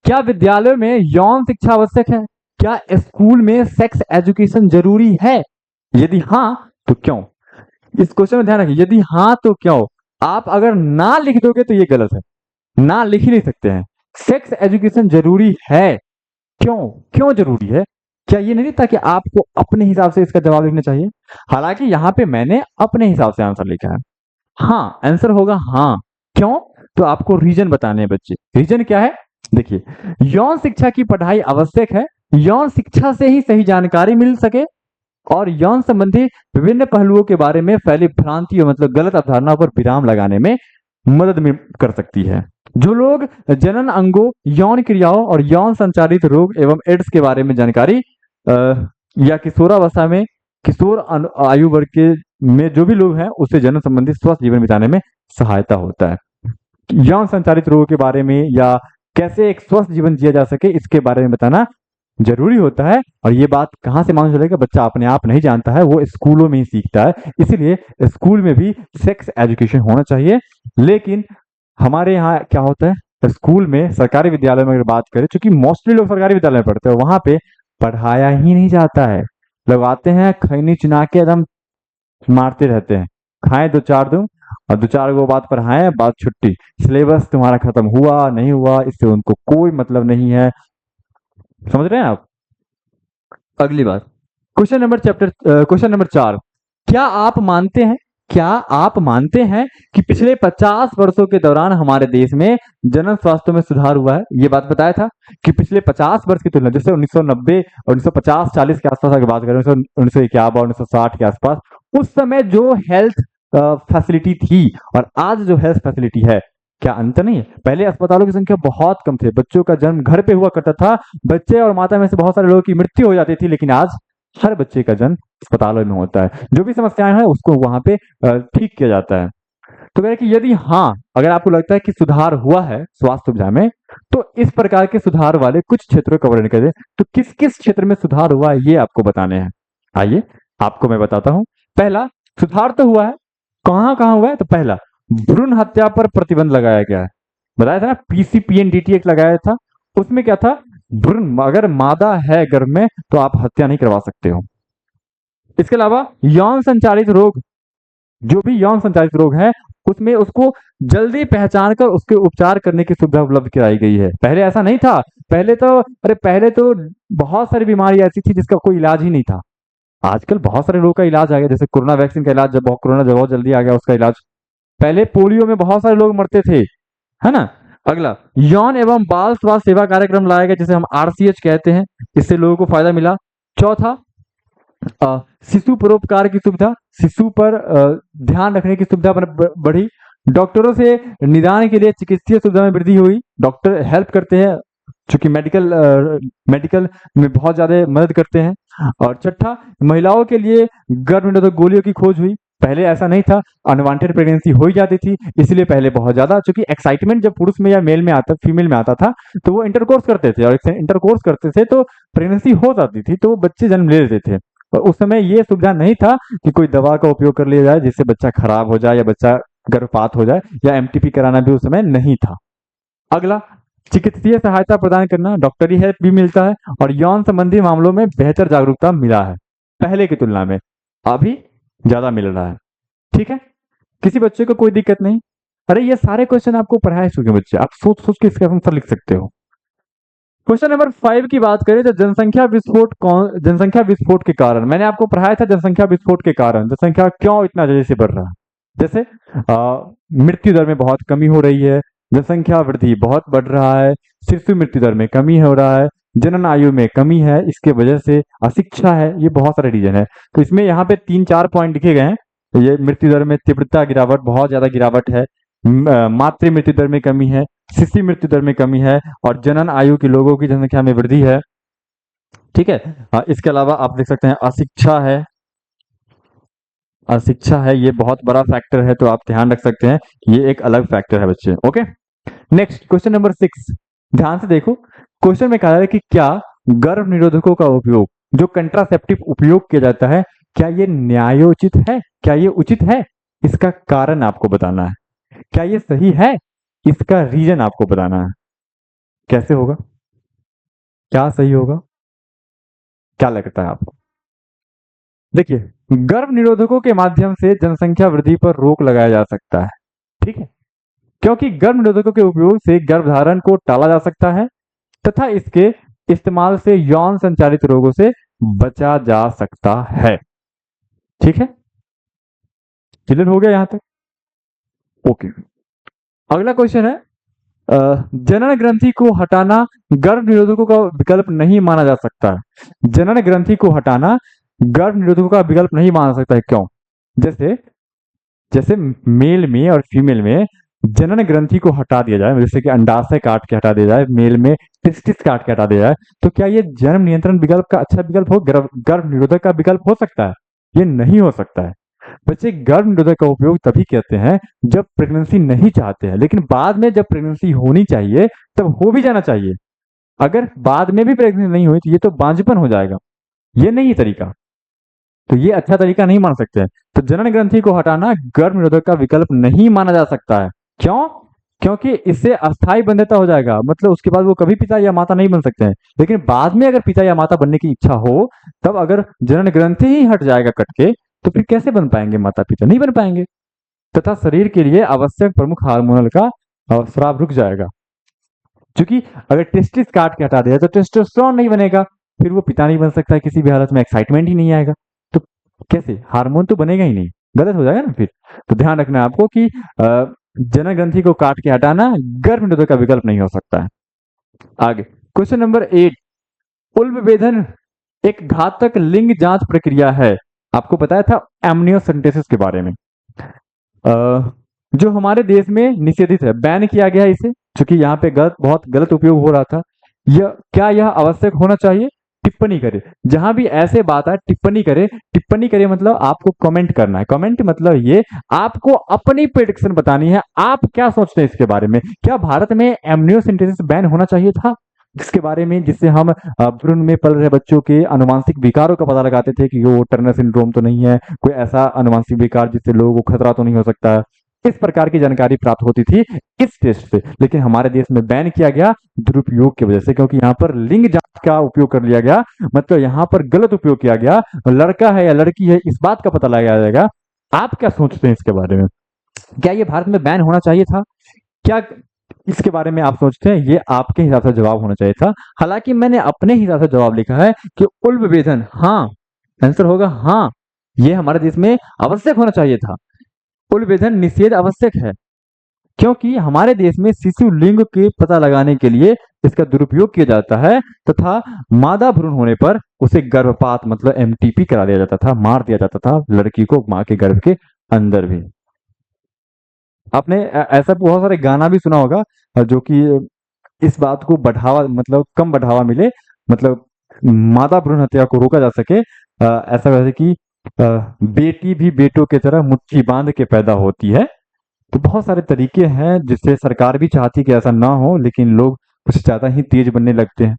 क्या विद्यालय में यौन शिक्षा आवश्यक है? क्या स्कूल में सेक्स एजुकेशन जरूरी है? यदि हाँ तो क्यों? इस क्वेश्चन में ध्यान रखिए, यदि हाँ तो क्यों। आप अगर ना लिख दोगे तो ये गलत है, ना लिख ही नहीं सकते हैं। सेक्स एजुकेशन जरूरी है, क्यों? क्यों जरूरी है? क्या ये नहीं था कि आपको अपने हिसाब से इसका जवाब लिखना चाहिए? हालांकि यहाँ पे मैंने अपने हिसाब से आंसर लिखा है। हाँ, आंसर होगा हाँ। क्यों? तो आपको रीजन बताने हैं बच्चे। रीजन क्या है? देखिए, यौन शिक्षा की पढ़ाई आवश्यक है। यौन शिक्षा से ही सही जानकारी मिल सके और यौन संबंधी विभिन्न पहलुओं के बारे में फैली भ्रांतियों मतलब गलत अवधारणाओं पर विराम लगाने में मदद कर सकती है। जो लोग जनन अंगों, यौन क्रियाओं और यौन संचारित रोग एवं एड्स के बारे में जानकारी या किशोरावस्था में किशोर आयु वर्ग के में जो भी लोग हैं, उससे जनन संबंधी स्वस्थ जीवन बिताने में सहायता होता है। यौन संचारित रोगों के बारे में या कैसे एक स्वस्थ जीवन जिया जा सके, इसके बारे में बताना जरूरी होता है। और ये बात कहाँ से मालूम चलेगा? बच्चा अपने आप नहीं जानता है, वो स्कूलों में ही सीखता है। इसीलिए स्कूल में भी सेक्स एजुकेशन होना चाहिए। लेकिन हमारे यहाँ क्या होता है, स्कूल में, सरकारी विद्यालय में अगर बात करें, चूंकि मोस्टली लोग सरकारी विद्यालय में पढ़ते हैं, वहां पे पढ़ाया ही नहीं जाता है। लोग आते हैं, खैनी चुना के एकदम मारते रहते हैं, खाएं दो चार दो और दो चार गो बात पढ़ाएं, बात छुट्टी। सिलेबस तुम्हारा खत्म हुआ नहीं हुआ इससे उनको कोई मतलब नहीं है। समझ रहे हैं आप? अगली बात, क्वेश्चन नंबर 4। क्या आप मानते हैं कि पिछले 50 वर्षों के दौरान हमारे देश में जनन स्वास्थ्य में सुधार हुआ है? ये बात बताया था कि पिछले 50 वर्ष की तुलना, जैसे 1990 और 1950-40 के आसपास अगर बात करें, 1951 1960 के आसपास, उस समय जो हेल्थ फैसिलिटी थी और आज जो हेल्थ फैसिलिटी है, क्या अंतर नहीं है? पहले अस्पतालों की संख्या बहुत कम थे, बच्चों का जन्म घर पे हुआ करता था, बच्चे और माता में से बहुत सारे लोगों की मृत्यु हो जाती थी। लेकिन आज हर बच्चे का जन्म अस्पतालों में होता है, जो भी समस्याएं हैं उसको वहां पे ठीक किया जाता है। तो कह रहे कि यदि हाँ, अगर आपको लगता है कि सुधार हुआ है स्वास्थ्य सुविधा में, तो इस प्रकार के सुधार वाले कुछ क्षेत्रों का वर्णन करें। तो किस किस क्षेत्र में सुधार हुआ है ये आपको बताने हैं। आइए आपको मैं बताता हूं। पहला, सुधार तो हुआ है, कहां कहां हुआ है? तो पहला, भ्रूण हत्या पर प्रतिबंध लगाया गया है। बताया था ना, पीसीपीएनडीटी एक्ट लगाया था। उसमें क्या था, भ्रूण अगर मादा है गर्भ में तो आप हत्या नहीं करवा सकते हो। इसके अलावा यौन संचारित रोग, जो भी यौन संचारित रोग है उसमें उसको जल्दी पहचान कर उसके उपचार करने की सुविधा उपलब्ध कराई गई है। पहले ऐसा नहीं था। पहले तो बहुत सारी बीमारी ऐसी थी जिसका कोई इलाज ही नहीं था। आजकल बहुत सारे लोगों का इलाज आ गया, जैसे कोरोना वैक्सीन का इलाज, जब कोरोना जब बहुत जल्दी आ गया उसका इलाज। पहले पोलियो में बहुत सारे लोग मरते थे, है ना। अगला, यौन एवं बाल स्वास्थ्य सेवा कार्यक्रम लाया गया, जिसे हम आरसीएच कहते हैं। इससे लोगों को फायदा मिला। चौथा, शिशु परोपकार की सुविधा, शिशु पर ध्यान रखने की सुविधा बढ़ी। डॉक्टरों से निदान के लिए चिकित्सीय सुविधा में वृद्धि हुई। डॉक्टर हेल्प करते हैं, चूंकि मेडिकल में बहुत ज्यादा मदद करते हैं। और छठा, महिलाओं के लिए गर्भ निरोधक गोलियों की खोज हुई। पहले ऐसा नहीं था, अनवांटेड प्रेगनेंसी हो ही जाती थी, इसलिए पहले बहुत ज्यादा, चूंकि एक्साइटमेंट जब पुरुष में या मेल में आता, फीमेल में आता था, तो वो इंटरकोर्स करते थे, और इंटरकोर्स करते थे तो प्रेगनेंसी हो जाती थी, तो वो बच्चे जन्म ले लेते थे। और उस समय ये सुविधा नहीं था कि कोई दवा का उपयोग कर लिया जाए जिससे बच्चा खराब हो जाए या बच्चा गर्भपात हो जाए, या एमटीपी कराना भी उस समय नहीं था। अगला, चिकित्सीय सहायता प्रदान करना, डॉक्टरी हेल्प भी मिलता है, और यौन संबंधी मामलों में बेहतर जागरूकता मिला है पहले की तुलना में, अभी ज्यादा मिल रहा है। ठीक है, किसी बच्चे को कोई दिक्कत नहीं। अरे ये सारे क्वेश्चन आपको पढ़ाए चुके बच्चे, आप सोच सोच के इसका आंसर लिख सकते हो। क्वेश्चन नंबर 5 की बात करें तो जनसंख्या विस्फोट के कारण, मैंने आपको पढ़ाया था जनसंख्या विस्फोट के कारण, जनसंख्या क्यों इतना तेजी से बढ़ रहा है। जैसे मृत्यु दर में बहुत कमी हो रही है, जनसंख्या वृद्धि बहुत बढ़ रहा है, शिशु मृत्यु दर में कमी हो रहा है, जनन आयु में कमी है, इसके वजह से अशिक्षा है, ये बहुत सारे रीजन है। तो इसमें यहाँ पे 3-4 पॉइंट लिखे गए हैं। ये मृत्यु दर में तीव्रता गिरावट, बहुत ज्यादा गिरावट है, मातृ मृत्यु दर में कमी है, शिशु मृत्यु दर में कमी है, और जनन आयु के लोगों की जनसंख्या में वृद्धि है। ठीक है, इसके अलावा आप देख सकते हैं अशिक्षा है, अशिक्षा है, ये बहुत बड़ा फैक्टर है, तो आप ध्यान रख सकते हैं, ये एक अलग फैक्टर है बच्चे। ओके, नेक्स्ट क्वेश्चन नंबर 6, ध्यान से देखो। क्वेश्चन में कहा है कि क्या गर्भ निरोधकों का उपयोग, जो कंट्रासेप्टिव उपयोग किया जाता है, क्या ये न्यायोचित है, क्या ये उचित है, इसका कारण आपको बताना है। क्या ये सही है, इसका रीजन आपको बताना है। कैसे होगा, क्या सही होगा, क्या लगता है आपको। देखिए, गर्भ निरोधकों के माध्यम से जनसंख्या वृद्धि पर रोक लगाया जा सकता है। ठीक है, क्योंकि गर्भ निरोधकों के उपयोग से गर्भधारण को टाला जा सकता है, तथा इसके इस्तेमाल से यौन संचालित रोगों से बचा जा सकता है। ठीक है, क्लियर हो गया यहां तक। ओके, अगला क्वेश्चन है, जनन ग्रंथि को हटाना गर्भ निरोधकों का विकल्प नहीं माना जा सकता है। जनन ग्रंथि को हटाना गर्भ निरोधकों का विकल्प नहीं माना सकता है, क्यों। जैसे जैसे मेल में और फीमेल में जनन ग्रंथि को हटा दिया जाए, जैसे कि अंडाशय काट के हटा दिया जाए, मेल में टेस्टिस काट के हटा दिया जाए, तो क्या ये जन्म नियंत्रण विकल्प का अच्छा विकल्प हो, गर्भ निरोधक का विकल्प हो सकता है। ये नहीं हो सकता है। बच्चे गर्भ निरोधक का उपयोग तभी कहते हैं जब प्रेगनेंसी नहीं चाहते हैं, लेकिन बाद में जब प्रेगनेंसी होनी चाहिए तब हो भी जाना चाहिए। अगर बाद में भी प्रेगनेंसी नहीं हुई तो ये तो बांझपन हो जाएगा, ये नहीं तरीका, तो ये अच्छा तरीका नहीं मान सकते हैं। तो जनन ग्रंथि को हटाना गर्भ निरोधक का विकल्प नहीं माना जा सकता है। क्यों, क्योंकि इससे अस्थायी बंध्यता हो जाएगा, मतलब उसके बाद वो कभी पिता या माता नहीं बन सकते हैं। लेकिन बाद में अगर पिता या माता बनने की इच्छा हो, तब अगर जनन ग्रंथि ही हट जाएगा कट के, तो फिर कैसे बन पाएंगे माता पिता, नहीं बन पाएंगे, तथा शरीर के लिए आवश्यक प्रमुख हार्मोनल का स्राव रुक जाएगा। क्योंकि अगर टेस्टिस काट के हटा दिया तो टेस्टोस्टेरोन नहीं बनेगा, फिर वो पिता नहीं बन सकता है, किसी भी हालत में एक्साइटमेंट ही नहीं आएगा, तो कैसे, हार्मोन तो बनेगा ही नहीं, गलत हो जाएगा ना फिर। तो ध्यान रखना है आपको कि जनन ग्रंथि को काट के हटाना गर्भ निरोधक का विकल्प नहीं हो सकता है। आगे क्वेश्चन नंबर 8, उल्ब वेधन एक घातक लिंग जांच प्रक्रिया है। आपको बताया था एमनियोसेंटेसिस के बारे में, जो हमारे देश में निषेधित है, बैन किया गया है इसे, क्योंकि यहाँ पे बहुत गलत उपयोग हो रहा था। क्या यह आवश्यक होना चाहिए। टिप्पणी करे, जहां भी ऐसे बात है टिप्पणी करे। टिप्पणी करे मतलब आपको कमेंट करना है। कमेंट मतलब ये आपको अपनी प्रेडिक्शन बतानी है, आप क्या सोचते हैं इसके बारे में। क्या भारत में एमनियोसेंटेसिस बैन होना चाहिए था, जिसके बारे में, जिससे हम भ्रूण में पल रहे बच्चों के अनुवांशिक विकारों का पता लगाते थे कि वो टर्नर सिंड्रोम तो नहीं है, कोई ऐसा अनुवांशिक विकार जिससे लोगों को खतरा तो नहीं हो सकता है। इस प्रकार की जानकारी प्राप्त होती थी इस टेस्ट से। लेकिन हमारे देश में बैन किया गया दुरुपयोग की वजह से, क्योंकि यहाँ पर लिंग जांच का उपयोग कर लिया गया, मतलब यहाँ पर गलत उपयोग किया गया। लड़का है या लड़की है इस बात का पता लगाया जाएगा। आप क्या सोचते हैं इसके बारे में। क्या ये भारत में बैन होना चाहिए था? क्या इसके बारे में आप सोचते हैं ये आपके हिसाब से जवाब होना चाहिए था? हालांकि मैंने अपने हिसाब से जवाब लिखा है कि उल्व वेधन, हाँ, आंसर होगा हाँ, ये हमारे देश में आवश्यक होना चाहिए था। उल्व वेधन निषेध आवश्यक है क्योंकि हमारे देश में शिशु लिंग के पता लगाने के लिए इसका दुरुपयोग किया जाता है तथा मादा भ्रूण होने पर उसे गर्भपात मतलब एमटीपी करा दिया जाता था, मार दिया जाता था लड़की को माँ के गर्भ के अंदर भी। आपने ऐसा बहुत सारे गाना भी सुना होगा जो कि इस बात को बढ़ावा मतलब कम बढ़ावा मिले, मतलब मादा भ्रूण हत्या को रोका जा सके। ऐसा वैसे कि बेटी भी बेटों की तरह मुट्ठी बांध के पैदा होती है। तो बहुत सारे तरीके हैं जिससे सरकार भी चाहती कि ऐसा ना हो, लेकिन लोग कुछ ज्यादा ही तेज बनने लगते हैं।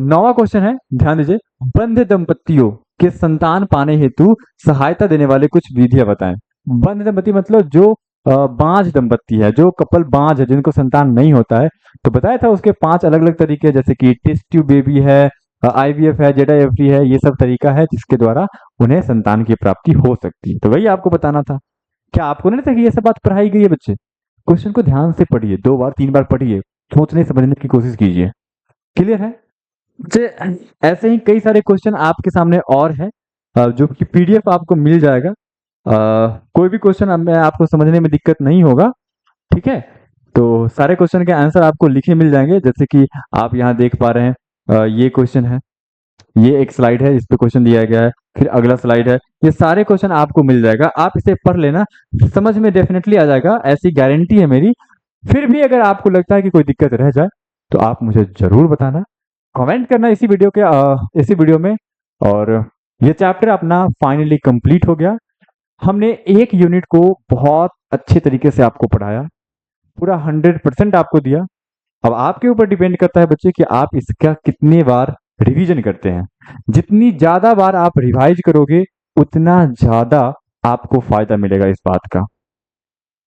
9वां क्वेश्चन है, ध्यान दीजिए। बंध दंपतियों के संतान पाने हेतु सहायता देने वाले कुछ विधियां बताएं। बंध दंपति मतलब जो बांझ दंपति है, जो कपल बांझ है, जिनको संतान नहीं होता है। तो बताया था उसके 5 अलग अलग तरीके हैं, जैसे कि टेस्ट ट्यूब बेबी है, आईवीएफ है, जेडाएफडी है, ये सब तरीका है जिसके द्वारा उन्हें संतान की प्राप्ति हो सकती है। तो वही आपको बताना था। क्या आपको नहीं था कि ये सब बात पढ़ाई गई है बच्चे? क्वेश्चन को ध्यान से पढ़िए, 2 बार 3 बार पढ़िए, सोचने समझने की कोशिश कीजिए। क्लियर है? जे ऐसे ही कई सारे क्वेश्चन आपके सामने और हैं जो कि पीडीएफ आपको मिल जाएगा। कोई भी क्वेश्चन में आपको समझने में दिक्कत नहीं होगा, ठीक है? तो सारे क्वेश्चन के आंसर आपको लिखे मिल जाएंगे, जैसे कि आप यहाँ देख पा रहे हैं। ये क्वेश्चन है, ये एक स्लाइड है, इस पे क्वेश्चन दिया गया है, फिर अगला स्लाइड है। ये सारे क्वेश्चन आपको मिल जाएगा, आप इसे पढ़ लेना, समझ में डेफिनेटली आ जाएगा, ऐसी गारंटी है मेरी। फिर भी अगर आपको लगता है कि कोई दिक्कत रह जाए तो आप मुझे जरूर बताना, कमेंट करना इसी वीडियो में। और ये चैप्टर अपना फाइनली कंप्लीट हो गया। हमने एक यूनिट को बहुत अच्छे तरीके से आपको पढ़ाया, पूरा 100% आपको दिया। अब आपके ऊपर डिपेंड करता है बच्चे कि आप इसका कितने बार रिवीजन करते हैं। जितनी ज्यादा बार आप रिवाइज करोगे उतना ज्यादा आपको फायदा मिलेगा इस बात का।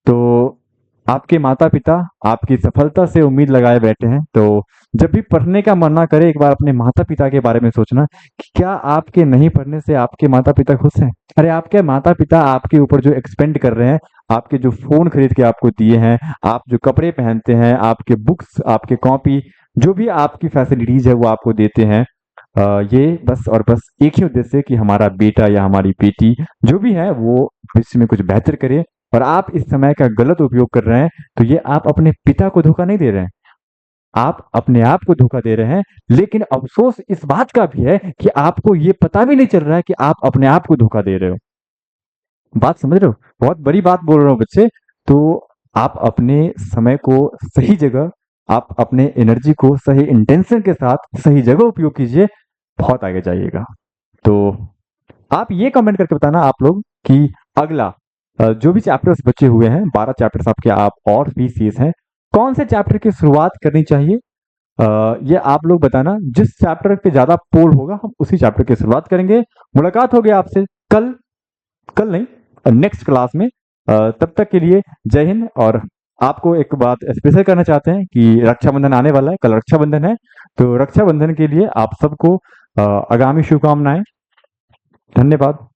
तो आपके माता पिता आपकी सफलता से उम्मीद लगाए बैठे हैं, तो जब भी पढ़ने का मन ना करे एक बार अपने माता पिता के बारे में सोचना कि क्या आपके नहीं पढ़ने से आपके माता पिता खुश हैं? अरे आपके माता पिता आपके ऊपर जो एक्सपेंड कर रहे हैं, आपके जो फोन खरीद के आपको दिए हैं, आप जो कपड़े पहनते हैं, आपके बुक्स, आपके कॉपी, जो भी आपकी फैसिलिटीज है वो आपको देते हैं। ये बस और बस एक ही उद्देश्य है कि हमारा बेटा या हमारी बेटी जो भी है वो भविष्य में कुछ बेहतर करे। और आप इस समय का गलत उपयोग कर रहे हैं तो ये आप अपने पिता को धोखा नहीं दे रहे हैं, आप अपने आप को धोखा दे रहे हैं। लेकिन अफसोस इस बात का भी है कि आपको ये पता भी नहीं चल रहा है कि आप अपने आप को धोखा दे रहे हो। बात समझ रहे हो? बहुत बड़ी बात बोल रहा हूँ बच्चे। तो आप अपने समय को सही जगह, आप अपने एनर्जी को सही इंटेंशन के साथ सही जगह उपयोग कीजिए, बहुत आगे जाइएगा। तो आप ये कमेंट करके बताना आप लोग कि अगला जो भी चैप्टर्स बचे हुए हैं, 12 चैप्टर्स आपके आप और भी शेष हैं, कौन से चैप्टर की शुरुआत करनी चाहिए? ये आप लोग बताना। जिस चैप्टर पे ज्यादा पोल होगा हम उसी चैप्टर की शुरुआत करेंगे। मुलाकात होगी आपसे कल, कल नहीं नेक्स्ट क्लास में। तब तक के लिए जय हिंद। और आपको एक बात स्पेशल करना चाहते हैं कि रक्षाबंधन आने वाला है, कल रक्षाबंधन है, तो रक्षाबंधन के लिए आप सबको आगामी शुभकामनाएं। धन्यवाद।